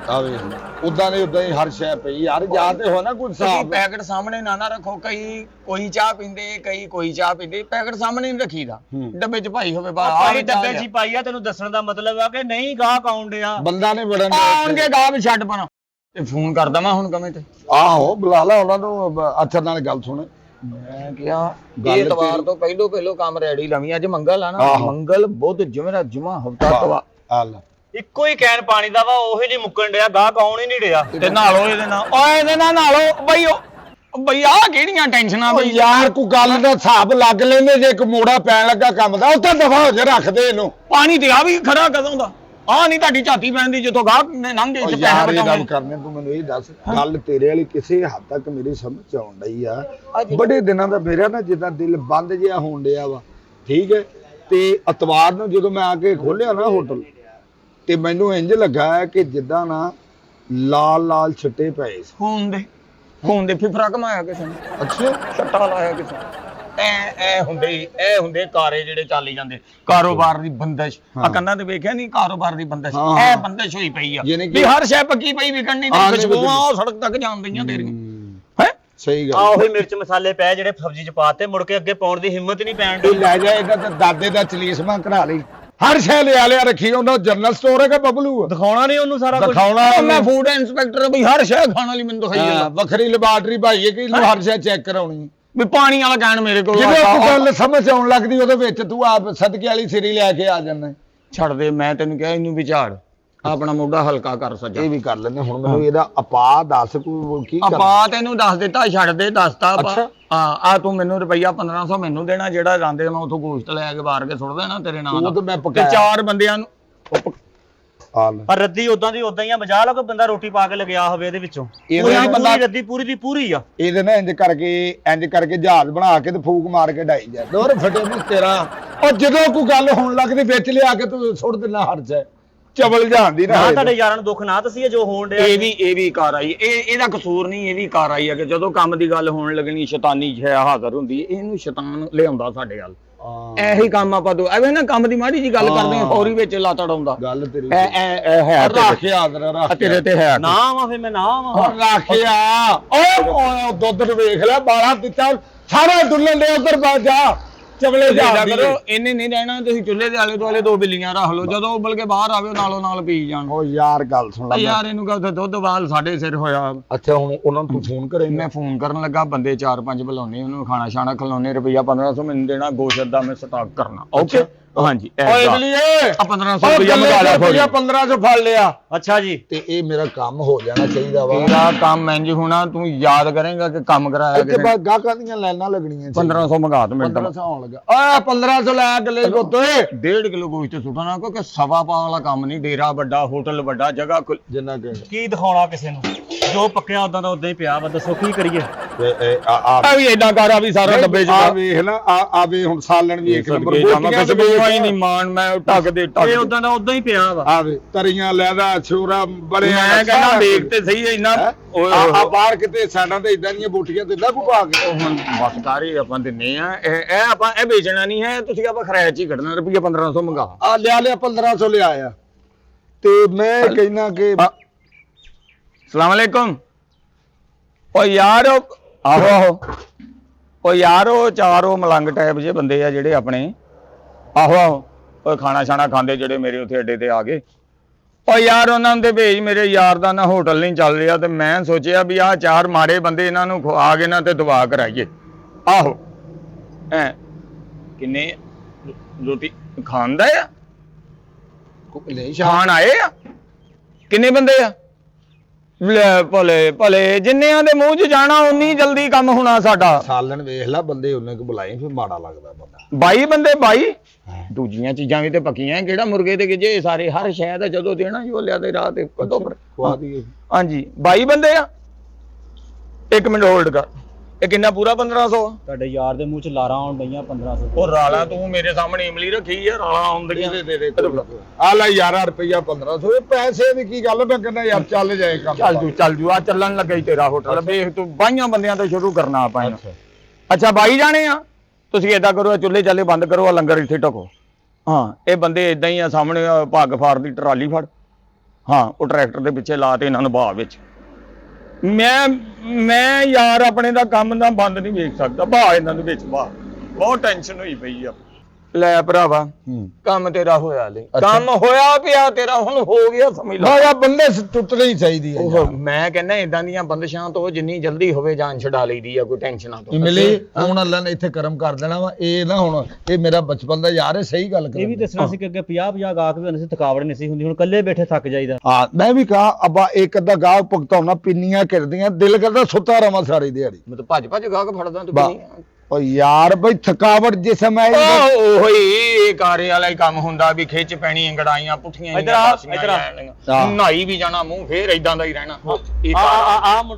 ਆਵੇ ਉਦਾਂ ਦੇ ਉਦਾਂ ਹੀ ਹਰ ਸ਼ੈ ਪਈ ਯਾਰ ਜਾਂ ਤੇ ਹੋ ਨਾ ਕੋਈ ਤੁਸੀਂ ਹਿਸਾਬ ਪੈਕਟ ਸਾਹਮਣੇ ਨਾ ਰੱਖੋ ਕਈ ਕੋਈ ਚਾਹ ਪੀਂਦੇ ਕਈ ਕੋਈ ਚਾਹ ਪੀਂਦੇ ਪੈਕਟ ਸਾਹਮਣੇ ਨਹੀਂ ਰੱਖੀਦਾ ਡੱਬੇ 'ਚ ਭਾਈ ਹੋਵੇ ਬਾਹਰ ਭਾਈ ਡੱਬੇ 'ਚ ਹੀ ਪਾਈ ਆ ਤੈਨੂੰ ਦੱਸਣ ਦਾ ਮਤਲਬ ਆ ਕਿ ਨਹੀਂ ਗਾਹਕ ਆਉਣ ਡਿਆ ਬੰਦਾ ਨੇ ਬੜਨ ਆਉਣਗੇ ਗਾਹ ਵੀ ਛੱਡ ਪਣਾ ਤੇ ਫੋਨ ਕਰ ਦਵਾਂ ਹੁਣ ਕਵੇਂ ਤੇ ਆਹੋ ਬੁਲਾ ਲਾ ਉਹਨਾਂ ਨੂੰ ਅੱਛਾ ਨਾਲ ਗੱਲ ਸੁਣ ਮੈਂ ਕਿਹਾ ਇਹ ਐਤਵਾਰ ਤੋਂ ਪਹਿਲੋਂ ਕੰਮ ਰੈਡੀ ਲਵੀਂ ਅੱਜ ਮੰਗਲ ਆ ਨਾ ਮੰਗਲ ਬੁੱਧ ਜੁਮੇਰਾ ਜੁਮਾ ਹਫਤਾ ਤਵਾ ਆਲਾ ਇੱਕੋ ਹੀ ਕੈਨ ਪਾਣੀ ਦਾ ਵਾ ਉਹੀ ਨਹੀਂ ਮੁੱਕਣ ਡਿਆ ਗਾਹਕ ਆਉਣ ਹੀ ਨਹੀਂ ਡਿਆ ਤੇ ਨਾਲੋ ਇਹਦੇ ਨਾਲ ਓਏ ਇਹਦੇ ਨਾਲ ਨਾਲੋ ਬਈ ਬਈ ਆ ਕਿਹੜੀਆਂ ਟੈਨਸ਼ਨਾਂ ਬਈ ਯਾਰ ਕੋਈ ਗੱਲ ਦਾ ਹਿਸਾਬ ਲੱਗ ਲੈਂਦੇ ਜੇ ਇੱਕ ਮੋੜਾ ਪੈਣ ਲੱਗਾ ਕੰਮ ਦਾ ਉੱਥੇ ਦਫਾ ਹੋ ਜਾ ਰੱਖਦੇ ਇਹਨੂੰ ਪਾਣੀ ਤੇ ਆ ਵੀ ਖੜਾ ਕਦੋਂ ਦਾ ਆ ਨਹੀਂ ਤੁਹਾਡੀ ਝਾਤੀ ਪੈਣ ਦੀ ਜਿੱਥੋਂ ਗਾਹਕ ਨੇ ਲੰਘ ਗਏ ਤੇ ਪੈਸੇ ਬਚਾਉਣੇ ਕਰਨੇ ਤੂੰ ਮੈਨੂੰ ਇਹ ਦੱਸ ਗੱਲ ਤੇਰੇ ਵਾਲੀ ਕਿਸੇ ਹੱਦ ਤੱਕ ਮੇਰੀ ਸਮਝ ਆਉਣ ਡਈ ਆ ਬੜੇ ਦਿਨਾਂ ਦਾ ਮੇਰਾ ਨਾ ਜਿੱਦਾਂ ਦਿਲ ਬੰਦ ਜਿਹਾ ਹੋਣ ਡਿਆ ਵਾ ਠੀਕ ਹੈ ਤੇ ਅਤਵਾਰ ਨੂੰ ਜਦੋਂ ਮੈਂ ਆ ਕੇ ਖੋਲਿਆ ਨਾ ਹੋਟਲ ਤੇ ਮੈਨੂੰ ਇੰਜ ਲੱਗਾ ਕਿ ਜਿੱਦਾਂ ਨਾ ਲਾਲ ਛਿੱਟੇ ਪਏ ਸੀ ਖੂਨ ਦੇ ਫਿਫਰਾ ਕਮਾਇਆ ਕਿਸੇ ਨੇ ਅੱਛਾ ਛੱਟਾ ਲਾਇਆ ਕਿਸੇ ਨੇ ਐ ਹੁੰਦੇ ਕਾਰੇ ਜਿਹੜੇ ਚੱਲੀ ਜਾਂਦੇ ਕਾਰੋਬਾਰ ਦੀ ਬੰਦਸ਼ ਆ ਕੰਨਾਂ ਤੇ ਵੇਖਿਆ ਨਹੀਂ ਕਾਰੋਬਾਰ ਦੀ ਬੰਦਸ਼ ਐ ਬੰਦਸ਼ ਹੋਈ ਪਈ ਆ ਵੀ ਹਰ ਸ਼ੈ ਪੱਕੀ ਪਈ ਵਿਕਣ ਨਹੀਂ ਤੇ ਖੁਸ਼ਬੂਆਂ ਉਹ ਸੜਕ ਤੱਕ ਜਾਣ ਦਈਆਂ ਤੇਰੀਆਂ ਹੈ ਸਹੀ ਗੱਲ ਆ ਉਹੀ ਮਿਰਚ ਮਸਾਲੇ ਪਏ ਜਿਹੜੇ ਸਬਜ਼ੀ 'ਚ ਪਾਤੇ ਮੁੜ ਕੇ ਅੱਗੇ ਪਾਉਣ ਦੀ ਹਿੰਮਤ ਨਹੀਂ ਪੈਣ ਤੂੰ ਡਈ ਲੈ ਜਾ ਇਹਦਾ ਤੇ ਦਾਦੇ ਦਾ ਚਲੀਸਮਾ ਕਢਾ ਲਈ ਹਰ ਸ਼ੈ ਲਿਆ ਰੱਖੀ ਉਹਨਾਂ ਜਨਰਲ ਸਟੋਰ ਹੈ ਕਿ ਬਬਲੂ ਦਿਖਾਉਣਾ ਨਹੀਂ ਉਹਨੂੰ ਸਾਰਾ ਕੁਝ ਦਿਖਾਉਣਾ ਮੈਂ ਫੂਡ ਇੰਸਪੈਕਟਰ ਵੀ ਹਰ ਸ਼ੈ ਖਾਣ ਵਾਲੀ ਮੈਨੂੰ ਦਿਖਾਈ ਜਾਂਦਾ ਵੱਖਰੀ ਲੈਬਾਰਟਰੀ ਭਾਈ ਹੈ ਕਿ ਇਹਨੂੰ ਹਰ ਸ਼ੈ ਚੈੱਕ ਕਰਾਉਣੀ ਵੀ ਪਾਣੀ ਵਾਲਾ ਕਹਿਣ ਮੇਰੇ ਕੋਲ ਜਦੋਂ ਕੋਈ ਗੱਲ ਸਮਝ ਆਉਣ ਲੱਗਦੀ ਉਹਦੇ ਵਿੱਚ ਤੂੰ ਆਪ ਸਦਕੇ ਵਾਲੀ ਸਿਰੀ ਲੈ ਕੇ ਆ ਜਾਂਦਾ ਛੱਡ ਦੇ ਮੈਂ ਤੈਨੂੰ ਕਿਹਾ ਇਹਨੂੰ ਵਿਚਾਰ ਆਪਣਾ ਮੋਢਾ ਹਲਕਾ ਕਰ ਸੱਜਾ ਇਹ ਵੀ ਕਰ ਲੈਂਦੇ ਹੁਣ ਮੈਨੂੰ ਇਹਦਾ ਅਪਾ ਦੱਸ ਕੋਈ ਕੀ ਕਰ ਆਪਾਂ ਤੈਨੂੰ ਦੱਸ ਦਿੱਤਾ ਛੱਡ ਦੇ ਦੱਸਤਾ ਆਪਾਂ ਆ ਤੂੰ ਮੈਨੂੰ ਰੁਪਈਆ 1500 ਮੈਨੂੰ ਦੇਣਾ ਜਿਹੜਾ ਜਾਂਦੇ ਮੈਂ ਉਥੋਂ ਗੋਸ਼ਤ ਲੈ ਕੇ ਬਾਹਰ ਕੇ ਸੁੱਟ ਦੇਣਾ ਤੇਰੇ ਨਾਲ ਉਹ ਤਾਂ ਮੈਂ ਤੇ ਪਕਾਇਆ 4 ਬੰਦਿਆਂ ਨੂੰ ਪਰ ਰੱਦੀ ਉਦਾਂ ਦੀ ਉਦਾਂ ਹੀ ਆ ਬਜਾ ਲਾ ਕੋਈ ਬੰਦਾ ਰੋਟੀ ਪਾ ਕੇ ਲਗਿਆ ਹੋਵੇ ਇਹਦੇ ਵਿੱਚੋਂ ਇਹ ਬੰਦਾ ਰੱਦੀ ਪੂਰੀ ਦੀ ਪੂਰੀ ਆ ਇਹਦੇ ਨਾਲ ਇੰਜ ਕਰਕੇ ਜਹਾਜ਼ ਬਣਾ ਕੇ ਤੇ ਫੂਕ ਮਾਰ ਕੇ ਢਾਈ ਜਾ ਦੋਰ ਫਟੇ ਨੂੰ ਤੇਰਾ ਉਹ ਜਦੋਂ ਕੋਈ ਗੱਲ ਹੋਣ ਲੱਗਦੀ ਵਿੱਚ ਲਿਆ ਕੇ ਤੂੰ ਸੁੱਟ ਦਿੰਦਾ ਹਰ ਚ ਚਵਲ ਜਾਂਦੀ ਨਾ ਤੁਹਾਡੇ ਯਾਰਾਂ ਨੂੰ ਦੁੱਖ ਨਾ ਤਸੀਏ ਜੋ ਹੋਣ ਡਿਆ ਇਹ ਵੀ ਕਾਰ ਆਈ ਇਹਦਾ ਕਸੂਰ ਨਹੀਂ ਇਹ ਵੀ ਕਾਰ ਆਈ ਆ ਕਿ ਜਦੋਂ ਕੰਮ ਦੀ ਗੱਲ ਹੋਣ ਲੱਗਣੀ ਸ਼ੈਤਾਨੀ ਹੈ ਹਾਜ਼ਰ ਹੁੰਦੀ ਇਹਨੂੰ ਸ਼ੈਤਾਨ ਲਿਆਉਂਦਾ ਸਾਡੇ ਗੱਲ ਇਹੀ ਕੰਮ ਆਪਾਂ ਦੋ ਐਵੇਂ ਨਾ ਕੰਮ ਦੀ ਮਾੜੀ ਜੀ ਗੱਲ ਕਰਦੇ ਆ ਫੌਰੀ ਵਿੱਚ ਲੱਤ ਅੜਾਉਂਦਾ ਗੱਲ ਤੇਰੀ ਹੈ ਰੱਖਿਆ ਆਦਰ ਤੇਰੇ ਤੇ ਹੈ ਨਾ ਆਵਾਂ ਫੇ ਮੈਂ ਨਾ ਆਵਾਂ ਰੱਖਿਆ ਓਏ ਦੁੱਧ ਨੂੰ ਵੇਖ ਲੈ 12 ਦਿੱਤਾ ਸਾਰਾ ਡੁੱਲਣ ਦੇ ਉਧਰ ਬਾਜ ਜਾ ਚਵਲੇ ਜਾ ਕਰੋ ਇਹਨੇ ਨਹੀਂ ਰਹਿਣਾ ਤੁਸੀਂ ਚੁੱਲ੍ਹੇ ਦੇ ਆਲੇ ਦੁਆਲੇ 2 ਬਿੱਲੀਆਂ ਰੱਖ ਲਓ ਜਦੋਂ ਉਬਲ ਕੇ ਬਾਹਰ ਆਵੇ ਨਾਲੋਂ ਨਾਲ ਪੀ ਜਾਣ ਓ ਯਾਰ ਗੱਲ ਸੁਣ ਲੈ ਯਾਰ ਇਹਨੂੰ ਕਹੋ ਦੁੱਧ ਵਾਲ ਸਾਡੇ ਸਿਰ ਹੋਇਆ ਅੱਛਾ ਹੁਣ ਉਹਨਾਂ ਨੂੰ ਤੂੰ ਫੋਨ ਕਰੇ ਮੈਂ ਫੋਨ ਕਰਨ ਲੱਗਾ ਬੰਦੇ 4-5 ਬੁਲਾਉਣੇ ਉਹਨੂੰ ਖਾਣਾ ਛਾਣਾ ਖਿਲਾਉਣੇ ਰੁਪਈਆ 1500 ਮੈਨੂੰ ਦੇਣਾ ਗੋਸ਼ਤ ਦਾ ਮੈਂ ਸਟਾਕ ਕਰਨਾ ਓਕੇ ਹਾਂਜੀ ਓਏ ਇਮਲੀਏ ਆ 1500 ਰੁਪਇਆ ਮੰਗਾ ਲਿਆ ਫੌਜੀ 1500 ਫੜ ਲਿਆ ਅੱਛਾ ਜੀ ਤੇ ਇਹ ਮੇਰਾ ਕੰਮ ਹੋ ਜਾਣਾ ਚਾਹੀਦਾ ਵਾ ਤੇਰਾ ਕੰਮ ਇੰਜ ਹੋਣਾ ਤੂੰ ਯਾਦ ਕਰੇਂਗਾ ਕਿ ਕੰਮ ਕਰਾਇਆ ਇੱਥੇ ਕਿਸੇ ਗਾਹਕਾਂ ਦੀਆਂ ਲਾਈਨਾਂ ਲੱਗਣੀਆਂ 1500 ਮੰਗਾ ਤੂੰ ਮਿੰਟ 1500 ਆਉਣ ਲੱਗਾ ਓਏ 1500 ਲੈ ਅਗਲੇ ਕੋਤੇ 1.5 ਕਿਲੋ ਗੋਸ਼ਤ ਸੁੱਟਣਾ ਕਿਉਂਕਿ ਸਵਾ ਪਾ ਵਾਲਾ ਕੰਮ ਨਹੀਂ ਡੇਰਾ ਵੱਡਾ ਹੋਟਲ ਵੱਡਾ ਜਗ੍ਹਾ ਜਿੰਨਾ ਕਿ ਕੀ ਦਿਖਾਉਣਾ ਕਿਸੇ ਨੂੰ ਜੋ ਪੱਕਿਆ ਉਦਾਂ ਦਾ ਉਦਾਂ ਹੀ ਪਿਆ ਵਾ ਦੱਸੋ ਕੀ ਕਰੀਏ ਆ ਵੀ ਏਦਾਂ ਕਰ ਆ ਵੀ ਸਾਰਾ ਡੱਬੇ ਚ ਆ ਵੇਖ ਨਾ ਆ ਵੇ ਹੁਣ ਸਾਲਣ ਵੀ ਇੱਕ ਨੰਬਰ ਬੋਟੀਆਂ ਤੇ ਹੀ ਨਹੀਂ ਮਾਣ ਮੈਂ ਟੱਕ ਦੇ ਇਹ ਉਦਾਂ ਦਾ ਉਦਾਂ ਹੀ ਪਿਆ ਵਾ ਆ ਵੇ ਤਰੀਆਂ ਲੈਦਾ ਛੋਰਾ ਬੜੇ ਮੈਂ ਕਹਿੰਦਾ ਦੇਖ ਤੇ ਸਹੀ ਇੰਨਾ ਆ ਬਾਹਰ ਕਿਤੇ ਸਾਡਾਂ ਤੇ ਇਦਾਂ ਦੀਆਂ ਬੂਟੀਆਂ ਤੇ ਇਦਾਂ ਪਾ ਕੇ ਹੁਣ ਬਸ ਕਰ ਹੀ ਆਪਾਂ ਦਿੰਨੇ ਆ ਇਹ ਆਪਾਂ ਇਹ ਵੇਚਣਾ ਨਹੀਂ ਹੈ ਤੁਸੀਂ ਆਪਾਂ ਖਰਚ ਹੀ ਕੱਢਣਾ ਰੁਪਈਆ 1500 ਮੰਗਾ ਆ ਲਿਆ 1500 ਲਿਆ ਆ ਤੇ ਮੈਂ ਕਹਿਣਾ ਕਿ ਸਲਾਮ ਅਲੈਕੁਮ ਓ ਯਾਰ ਆਹੋ ਓ ਯਾਰ ਉਹ ਚਾਰ ਉਹ ਮਲੰਗ ਟਾਈਪ ਜੇ ਬੰਦੇ ਆ ਜਿਹੜੇ ਆਪਣੇ ਆਹੋ ਓ ਖਾਣਾ ਛਾਣਾ ਖਾਂਦੇ ਜਿਹੜੇ ਮੇਰੇ ਉੱਥੇ ਅੱਡੇ ਤੇ ਆ ਗਏ ਓ ਯਾਰ ਉਹਨਾਂ ਦੇ ਭੇਜ ਮੇਰੇ ਯਾਰ ਦਾ ਨਾ ਹੋਟਲ ਨਹੀਂ ਚੱਲ ਰਿਹਾ ਤੇ ਮੈਂ ਸੋਚਿਆ ਵੀ ਆਹ ਚਾਰ ਮਾੜੇ ਬੰਦੇ ਇਹਨਾਂ ਨੂੰ ਖਵਾ ਕੇ ਨਾ ਤੇ ਦੁਆ ਕਰਾਈਏ ਆਹੋ ਐ ਕਿੰਨੇ ਰੋਟੀ ਖਾਂਦਾ ਆ ਖਾਣ ਆਏ ਆ ਕਿੰਨੇ ਬੰਦੇ ਆ ਲੈ ਭਲੇ ਭਲੇ ਜਿੰਨਿਆਂ ਦੇ ਮੂੰਹ 'ਚ ਜਾਣਾ ਉਨੀ ਜਲਦੀ ਕੰਮ ਹੋਣਾ ਸਾਡਾ ਸਾਲਣ ਵੇਖ ਲੈ ਬੰਦੇ ਉਹਨੇ ਕੋ ਬੁਲਾਏ ਫਿਰ ਮਾੜਾ ਲੱਗਦਾ ਬੰਦਾ 22 ਬੰਦੇ 22 ਦੂਜੀਆਂ ਚੀਜ਼ਾਂ ਵੀ ਤੇ ਪੱਕੀਆਂ ਕਿਹੜਾ ਮੁਰਗੇ ਤੇ ਜੇ ਸਾਰੇ ਹਰ ਸ਼ਾਇਦ ਜਦੋਂ ਦੇਣਾ ਜੋ ਲਿਆ ਤੇ ਰਾਤ ਕਦੋਂ ਖਵਾ ਦਈਏ ਹਾਂਜੀ 22 ਬੰਦੇ ਆ 1 ਮਿੰਟ ਹੋਲਡ ਕਰ ਇਹ ਕਿੰਨਾ ਪੂਰਾ 1500 ਤੁਹਾਡੇ ਯਾਰ ਦੇ ਮੂੰਹ 'ਚ ਲਾਰਾਂ ਆਉਣ ਡਈਆਂ 1500 ਉਹ ਰਾਲਾ ਤੂੰ ਮੇਰੇ ਸਾਹਮਣੇ ਇਮਲੀ ਰੱਖੀ ਆ ਰਾਲਾ ਆਉਂਦੀਆਂ ਆ ਲੈ ਯਾਰਾ ਰੁਪਈਆ 1500 ਇਹ ਪੈਸੇ ਦੀ ਕੀ ਗੱਲ ਮੈਂ ਕਹਿੰਦਾ ਯਾਰ ਚੱਲ ਜਾਏ ਕੰਮ ਚੱਲ ਜੂ ਆ ਚੱਲਣ ਲੱਗਾ ਹੀ ਤੇਰਾ ਹੋਟਲ ਵੇਖ ਤੂੰ 22 ਬੰਦਿਆਂ ਤੋਂ ਸ਼ੁਰੂ ਕਰਨਾ ਆਪਾਂ ਅੱਛਾ 22 ਜਾਣੇ ਆ ਤੁਸੀਂ ਏਦਾਂ ਕਰੋ ਚੁੱਲ੍ਹੇ ਚਾਲੇ ਬੰਦ ਕਰੋ ਆ ਲੰਗਰ ਇੱਥੇ ਢਕੋ ਹਾਂ ਇਹ ਬੰਦੇ ਇਦਾਂ ਹੀ ਆ ਸਾਹਮਣੇ ਪੱਗ ਫਾੜ ਦੀ ਟਰਾਲੀ ਫੜ ਹਾਂ ਉਹ ਟਰੈਕਟਰ ਦੇ ਪਿੱਛੇ ਲਾ ਤੇ ਇਹਨਾਂ ਨੂੰ ਬਾਹ ਵਿੱਚ ਮੈਂ ਯਾਰ ਆਪਣੇ ਦਾ ਕੰਮ ਨਾ ਬੰਦ ਨਹੀਂ ਵੇਖ ਸਕਦਾ ਬਾਹ ਇਹਨਾਂ ਨੂੰ ਵਿੱਚ ਬਾਹ ਬਹੁਤ ਟੈਨਸ਼ਨ ਹੋਈ ਪਈ ਆ ਲੈ ਭਰਾਵਾ ਕੰਮ ਤੇਰਾ ਹੋਇਆ ਲੈ ਕੰਮ ਹੋਇਆ ਪਿਆ ਤੇਰਾ ਹੁਣ ਹੋ ਗਿਆ ਸਮਝ ਲੈ ਯਾਰ ਬੰਦੇ ਟੁੱਟਣੇ ਹੀ ਚਾਹੀਦੀ ਹੈ ਉਹ ਮੈਂ ਕਹਿੰਦਾ ਇਦਾਂ ਦੀਆਂ ਬੰਦਸ਼ਾਂ ਤੋਂ ਜਿੰਨੀ ਜਲਦੀ ਹੋਵੇ ਜਾਨ ਛਡਾ ਲਈਦੀ ਆ ਕੋਈ ਟੈਨਸ਼ਨਾਂ ਤੋਂ ਮਿਲੇ ਹੁਣ ਅੱਲਾ ਨੇ ਇੱਥੇ ਕਰਮ ਕਰ ਦੇਣਾ ਵਾ ਇਹ ਨਾ ਹੁਣ ਇਹ ਮੇਰਾ ਬਚਪਨ ਦਾ ਯਾਰ ਹੈ ਸਹੀ ਗੱਲ ਕਰ ਇਹ ਵੀ ਦੱਸਣਾ ਸੀ ਕਿ ਅੱਗੇ 50 ਗਾਹਕ ਵੀ ਹੁੰਦੇ ਸੀ ਥਕਾਵਟ ਨਹੀਂ ਸੀ ਹੁੰਦੀ ਹੁਣ ਇਕੱਲੇ ਬੈਠੇ ਥੱਕ ਜਾਈਦਾ ਹਾਂ ਮੈਂ ਵੀ ਕਹਾ ਅੱਬਾ ਇੱਕ ਅੱਧਾ ਗਾਹਕ ਭੁਗਤਾਉਣਾ ਪਿੰਨੀਆਂ ਕਰਦੀਆਂ ਦਿਲ ਕਰਦਾ ਸੁੱਤਾ ਰਵਾਂ ਸਾਰੀ ਦਿਹਾੜੀ ਮੈਂ ਤਾਂ ਭੱਜ ਗਾਹਕ ਫੜਦਾ ਤੂੰ ਓ ਯਾਰ ਬਈ ਥਕਾਵਟ ਜਿਸ ਸਮੇਂ ਉਹੀ ਕਾਰੇ ਵਾਲਾ ਹੀ ਕੰਮ ਹੁੰਦਾ ਵੀ ਖਿੱਚ ਪੈਣੀ ਇੰਗੜਾਈਆਂ ਪੁੱਠੀਆਂ ਨਹਾਈ ਵੀ ਜਾਣਾ ਮੂੰਹ ਫੇਰ ਇਦਾਂ ਦਾ ਹੀ ਰਹਿਣਾ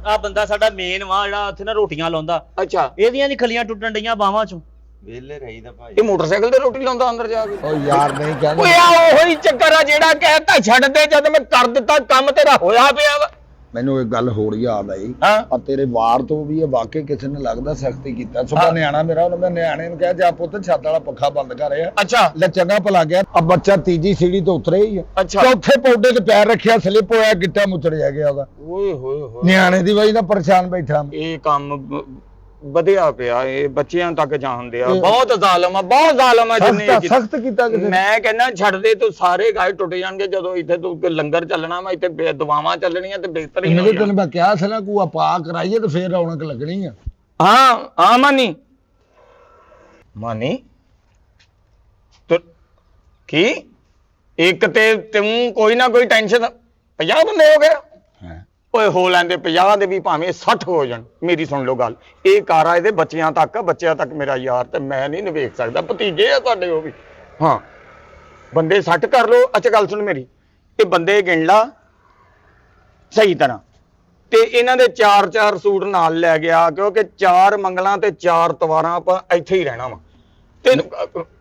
ਆ ਬੰਦਾ ਸਾਡਾ ਮੇਨ ਵਾ ਜਿਹੜਾ ਉੱਥੇ ਨਾ ਰੋਟੀਆਂ ਲਾਉਂਦਾ ਅੱਛਾ ਇਹਦੀਆਂ ਦੀ ਖਲੀਆਂ ਟੁੱਟਣ ਡਈਆਂ ਬਾਹਾਂ ਚੋਂ ਵੇਲੇ ਰਹੀਦਾ ਭਾਈ ਇਹ ਮੋਟਰਸਾਈਕਲ ਤੇ ਰੋਟੀ ਲਾਉਂਦਾ ਅੰਦਰ ਜਾ ਕੇ ਓ ਯਾਰ ਨਹੀਂ ਕਹਿੰਦਾ ਓਏ ਆ ਉਹੀ ਚੱਕਰ ਆ ਜਿਹੜਾ ਕਹਿਤਾ ਛੱਡ ਦੇ ਜਦ ਮੈਂ ਕਰ ਦਿੱਤਾ ਕੰਮ ਤੇਰਾ ਹੋਇਆ ਪਿਆ ਵਾ ਮੈਨੂੰ ਇੱਕ ਗੱਲ ਹੋਰ ਯਾਦ ਆਈ ਆ ਤੇਰੇ ਵਾਰ ਤੋਂ ਵੀ ਇਹ ਵਾਕਈ ਕਿਸੇ ਨੇ ਲੱਗਦਾ ਸਖਤੀ ਕੀਤਾ ਸੁਬਾ ਨਿਆਣਾ ਮੇਰਾ ਉਹਨੇ ਮੈਂ ਨਿਆਣੇ ਨੂੰ ਕਿਹਾ ਜਾ ਪੁੱਤ ਛੱਤ ਵਾਲਾ ਪੱਖਾ ਬੰਦ ਕਰ ਆ ਅੱਛਾ ਲੈ ਚੰਗਾ ਭਲਾ ਗਿਆ ਆ ਬੱਚਾ ਤੀਜੀ ਸੀੜੀ ਤੋਂ ਉਤਰੇ ਹੀ ਆ ਅੱਛਾ ਚੌਥੇ ਪੌਡੇ ਤੇ ਪੈਰ ਰੱਖਿਆ ਸਲਿੱਪ ਹੋਇਆ ਗਿੱਟਾ ਮੁਚੜਿਆ ਗਿਆ ਉਹਦਾ ਓਏ ਹੋਏ ਹੋਏ ਨਿਆਣੇ ਦੀ ਵਜ੍ਹਾ ਨਾਲ ਪਰੇਸ਼ਾਨ ਬੈਠਾ ਇਹ ਕੰਮ ਵਧਿਆ ਪਿਆ ਇਹ ਬੱਚਿਆਂ ਤੱਕ ਜਾਣਦੇ ਆ ਬਹੁਤ ਜ਼ਾਲਮ ਆ ਜਿੰਨੇ ਸਖਤ ਕੀਤਾ ਕਿਸੇ ਮੈਂ ਕਹਿੰਦਾ ਛੱਡ ਦੇ ਤੂੰ ਸਾਰੇ ਗਾਇ ਟੁੱਟ ਜਾਣਗੇ ਜਦੋਂ ਇੱਥੇ ਤੂੰ ਲੰਗਰ ਚੱਲਣਾ ਵਾ ਇੱਥੇ ਦੁਆਵਾਂ ਚੱਲਣੀਆਂ ਤੇ ਬਿਹਤਰ ਹੀ ਮੇਰੇ ਤੈਨੂੰ ਮੈਂ ਕਿਹਾ ਸੀ ਨਾ ਕੋ ਆਪਾ ਕਰਾਈਏ ਤੇ ਫੇਰ ਰੌਣਕ ਲੱਗਣੀ ਆ ਹਾਂ ਮਾਨੀ ਤੂੰ ਕੀ ਇੱਕ ਤੇ ਤੂੰ ਕੋਈ ਨਾ ਕੋਈ ਟੈਨਸ਼ਨ 50 ਬੰਦੇ ਹੋ ਗਏ ਓਏ ਹੋ ਲੈਂਦੇ 50 ਦੇ ਵੀ ਭਾਵੇਂ 60 ਹੋ ਜਾਣ ਮੇਰੀ ਸੁਣ ਲਓ ਗੱਲ ਇਹ ਕਾਰਾ ਇਹਦੇ ਬੱਚਿਆਂ ਤੱਕ ਮੇਰਾ ਯਾਰ ਤੇ ਮੈਂ ਨਹੀਂ ਵੇਖ ਸਕਦਾ ਭਤੀਜੇ ਆ ਤੁਹਾਡੇ ਉਹ ਵੀ ਹਾਂ ਬੰਦੇ 60 ਕਰ ਲਓ ਅੱਛਾ ਗੱਲ ਸੁਣ ਮੇਰੀ ਇਹ ਬੰਦੇ ਗਿਣ ਲਾ ਸਹੀ ਤਰ੍ਹਾਂ ਤੇ ਇਹਨਾਂ ਦੇ 4 ਸੂਟ ਨਾਲ ਲੈ ਗਿਆ ਕਿਉਂਕਿ 4 ਮੰਗਲਾਂ ਤੇ 4 ਤਵਾਰਾਂ ਆਪਾਂ ਇੱਥੇ ਹੀ ਰਹਿਣਾ ਵਾ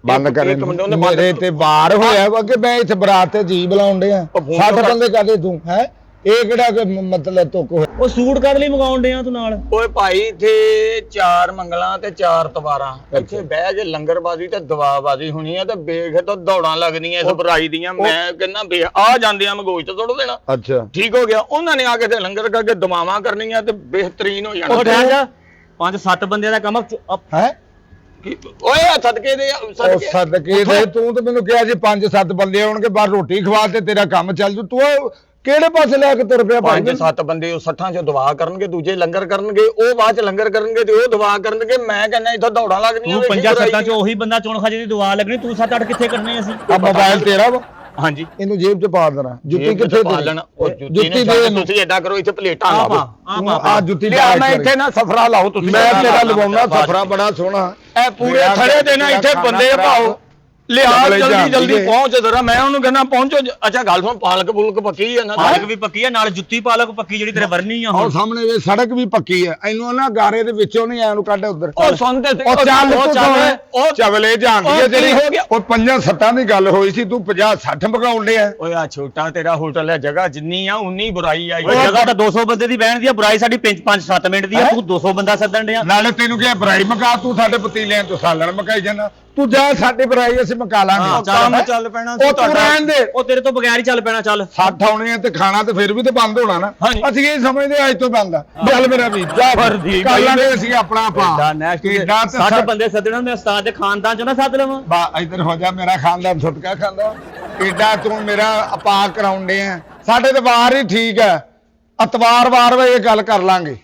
ਬੰਦ ਕਰੇ ਮੇਰੇ ਤੇ ਵਾਰ ਹੋਇਆ ਵਾ ਕਿ ਮੈਂ ਇੱਥੇ ਬਰਾਤ ਤੇ ਜੀ ਬੁਲਾਉਣ ਡਿਆ 60 ਬੰਦੇ ਕਰਦੇ ਤੂੰ ਹੈ ਇਹ ਕਿਹੜਾ ਕੋਈ ਮਤਲਬ ਤੁਕ ਹੋਇਆ ਉਹ ਸੂਟ ਕਰ ਲਈ ਮੰਗਾਉਣ ਡਿਆ ਤੂੰ ਨਾਲ ਓਏ ਭਾਈ ਇੱਥੇ 4 ਮੰਗਲਾਂ ਤੇ 4 ਤਵਾਰਾਂ ਇੱਥੇ ਬਹਿ ਕੇ ਲੰਗਰਬਾਜ਼ੀ ਤੇ ਦਵਾਬਾਜ਼ੀ ਹੋਣੀ ਆ ਤੇ ਵੇਖ ਤਾਂ ਦੌੜਾਂ ਲੱਗਦੀਆਂ ਇਸ ਭਰਾਈ ਦੀਆਂ ਮੈਂ ਕਹਿੰਦਾ ਆ ਜਾਂਦਿਆਂ ਮੈਂ ਗੋਸ਼ਤ ਸੁੱਟ ਦੇਣਾ ਅੱਛਾ ਠੀਕ ਹੋ ਗਿਆ ਉਹਨਾਂ ਨੇ ਆ ਕੇ ਤੇ ਲੰਗਰ ਕਰਕੇ ਦਵਾਵਾਂ ਕਰਨੀਆਂ ਤੇ ਬਿਹਤਰੀਨ ਹੋ ਜਾਣਾ ਉਹ ਠਹਿਰ ਜਾ 5-7 ਬੰਦਿਆਂ ਦਾ ਕੰਮ ਹੈ ਓਏ ਸਦਕੇ ਦੇ ਸਦਕੇ ਦੇ ਤੂੰ ਤੇ ਮੈਨੂੰ ਕਿਹਾ ਜੀ 5-7 ਬੰਦੇ ਆਉਣਗੇ ਬਾਹਰ ਰੋਟੀ ਖਵਾ ਤੇ ਤੇਰਾ ਕੰਮ ਚੱਲ ਜੂ ਤੂੰ ਕਿਹੜੇ ਪਾਸੇ ਲੈ ਕੇ ਤੁਰ ਪਿਆ ਭਾਈ? 5-7 ਬੰਦੇ ਉਹ 60 ਚ ਦੁਆ ਕਰਨਗੇ, ਦੂਜੇ ਲੰਗਰ ਕਰਨਗੇ, ਉਹ ਬਾਅਦ ਚ ਲੰਗਰ ਕਰਨਗੇ ਤੇ ਉਹ ਦੁਆ ਕਰਨਗੇ। ਮੈਂ ਕਹਿੰਦਾ ਇੱਥੇ ਦੌੜਾਂ ਲੱਗਦੀਆਂ। ਤੂੰ 5-7 ਚ ਉਹੀ ਬੰਦਾ ਚੋਣ ਖਾਜੇ ਦੀ ਦੁਆ ਲੱਗਣੀ, ਤੂੰ 7-8 ਕਿੱਥੇ ਕਰਨੇ ਅਸੀਂ? ਆ ਮੋਬਾਈਲ ਤੇਰਾ ਵਾ? ਹਾਂਜੀ, ਇਹਨੂੰ ਜੇਬ 'ਚ ਪਾ ਦੇਣਾ। ਜੁੱਤੀ ਕਿੱਥੇ ਪਾ ਤੇਰੀ? ਲੈਣਾ? ਉਹ ਜੁੱਤੀ ਜੁੱਤੀ ਦੇ ਦੇ ਤੁਸੀਂ ਏਦਾਂ ਕਰੋ, ਇੱਥੇ ਪਲੇਟਾਂ ਲਾਓ। ਆ ਜੁੱਤੀ ਲਿਆ, ਪਾ ਮੈਂ ਕੇ ਇੱਥੇ ਨਾ ਸਫਰਾ ਲਾਓ ਤੁਸੀਂ। ਮੈਂ ਤੇਰਾ ਲਵਾਉਣਾ ਸਫਰਾ ਬੜਾ ਸੋਹਣਾ। ਇਹ ਪੂਰੇ ਥੜੇ ਦੇ ਨਾ ਇੱਥੇ ਬੰਦੇ ਪਾਓ। ਲਿਆ ਜਲਦੀ ਪਹੁੰਚ ਜ਼ਰਾ। ਮੈਂ ਉਹਨੂੰ ਕਹਿੰਦਾ ਪਹੁੰਚੋ। ਅੱਛਾ ਗੱਲ ਸੁਣ, ਪਾਲਕ ਪੁਲਕ ਪੱਕੀ ਹੈ ਨਾ? ਪਾਲਕ ਵੀ ਪੱਕੀ ਆ, ਨਾਲ ਜੁੱਤੀ ਪਾਲਕ ਪੱਕੀ ਜਿਹੜੀ ਤੇਰੇ ਵਰਨੀ ਆ। ਉਹ ਸਾਹਮਣੇ ਵੇ ਸੜਕ ਵੀ ਪੱਕੀ ਹੈ। ਇਹਨੂੰ ਨਾ ਗਾਰੇ ਦੇ ਵਿੱਚੋਂ ਨਹੀਂ ਐਨੂੰ ਕੱਢ ਉਧਰ। ਉਹ ਸੁਣ ਤੇ ਉਹ ਚੱਲ ਉਹ ਚਵਲੇ ਜਾਂਦੀ ਹੈ ਜਿਹੜੀ। ਹੋ ਗਿਆ? ਉਹ 5-7 ਦੀ ਗੱਲ ਹੋਈ ਸੀ, ਤੂੰ 50-60 ਮਗਾਉਣ ਡਿਆ। ਓਏ ਆ ਛੋਟਾ ਤੇਰਾ ਹੋਟਲ ਹੈ, ਜਗ੍ਹਾ ਜਿੰਨੀ ਆ ਉਨੀ ਬੁਰਾਈ ਆ। ਜਗ੍ਹਾ ਤਾਂ 200 ਬੰਦੇ ਦੀ ਬਹਿਣ ਦੀ ਆ, ਬੁਰਾਈ ਸਾਡੀ 5-7 ਮਿੰਟ ਦੀ ਆ। ਤੂੰ 200 ਬੰਦਾ ਸੱਦਣ ਡਿਆ। ਨਾਲੇ ਤੈਨੂੰ ਕਿਹਾ ਬੁਰਾਈ ਮਕਾ, ਤੂੰ ਸਾਡੇ ਪਤੀਲਿਆਂ ਤੋਂ ਸਾਲਣ ਮਕਾਈ ਜਾਂਦਾ। ਤੂੰ ਜਾ, ਸਾਡੀ ਬੁਰਾਈ ਅਸੀਂ ਮਕਾ ਲਾਂਗੇ। ਕੰਮ ਚੱਲ ਪੈਣਾ ਉਹ ਤੂੰ ਰਹਿਣ ਦੇ। ਉਹ ਤੇਰੇ ਤੋਂ ਬਗੈਰ ਹੀ ਚੱਲ ਪੈਣਾ। ਚੱਲ 60 ਆਉਣੇ ਆ ਤੇ ਖਾਣਾ ਤੇ ਫਿਰ ਵੀ ਤੇ ਬੰਦ ਹੋਣਾ ਨਾ। ਹਾਂਜੀ। ਅਸੀਂ ਇਹ ਸਮਝਦੇ ਅੱਜ ਤੋਂ ਬੰਦ ਆ। ਚੱਲ ਮੇਰਾ ਵੀਰ ਜਾ, ਫਰਦੀ ਕਰ ਲਾਂਗੇ ਅਸੀਂ ਆਪਣਾ ਪਾ। 60 ਬੰਦੇ ਸੱਦਣਾ, ਮੈਂ ਉਸਤਾਦ ਦੇ ਖਾਨਦਾਨ ਚੋਂ ਨਾ ਸੱਦ ਲਵਾਂ। ਬਾ ਇੱਧਰ ਹੋ ਜਾ, ਮੇਰਾ ਖਾਨਦਾਨ ਸੁਟਕਾ ਖਾਂਦਾ। ਏਡਾ ਤੂੰ ਮੇਰਾ ਅਪਾ ਕਰਾਉਂਦੇ ਆ। ਸਾਡੇ ਤੇ ਵਾਰ ਹੀ ਠੀਕ ਹੈ, ਅਤਵਾਰ ਵਾਰ ਵੇ ਇਹ ਗੱਲ ਕਰ ਲਾਂਗੇ।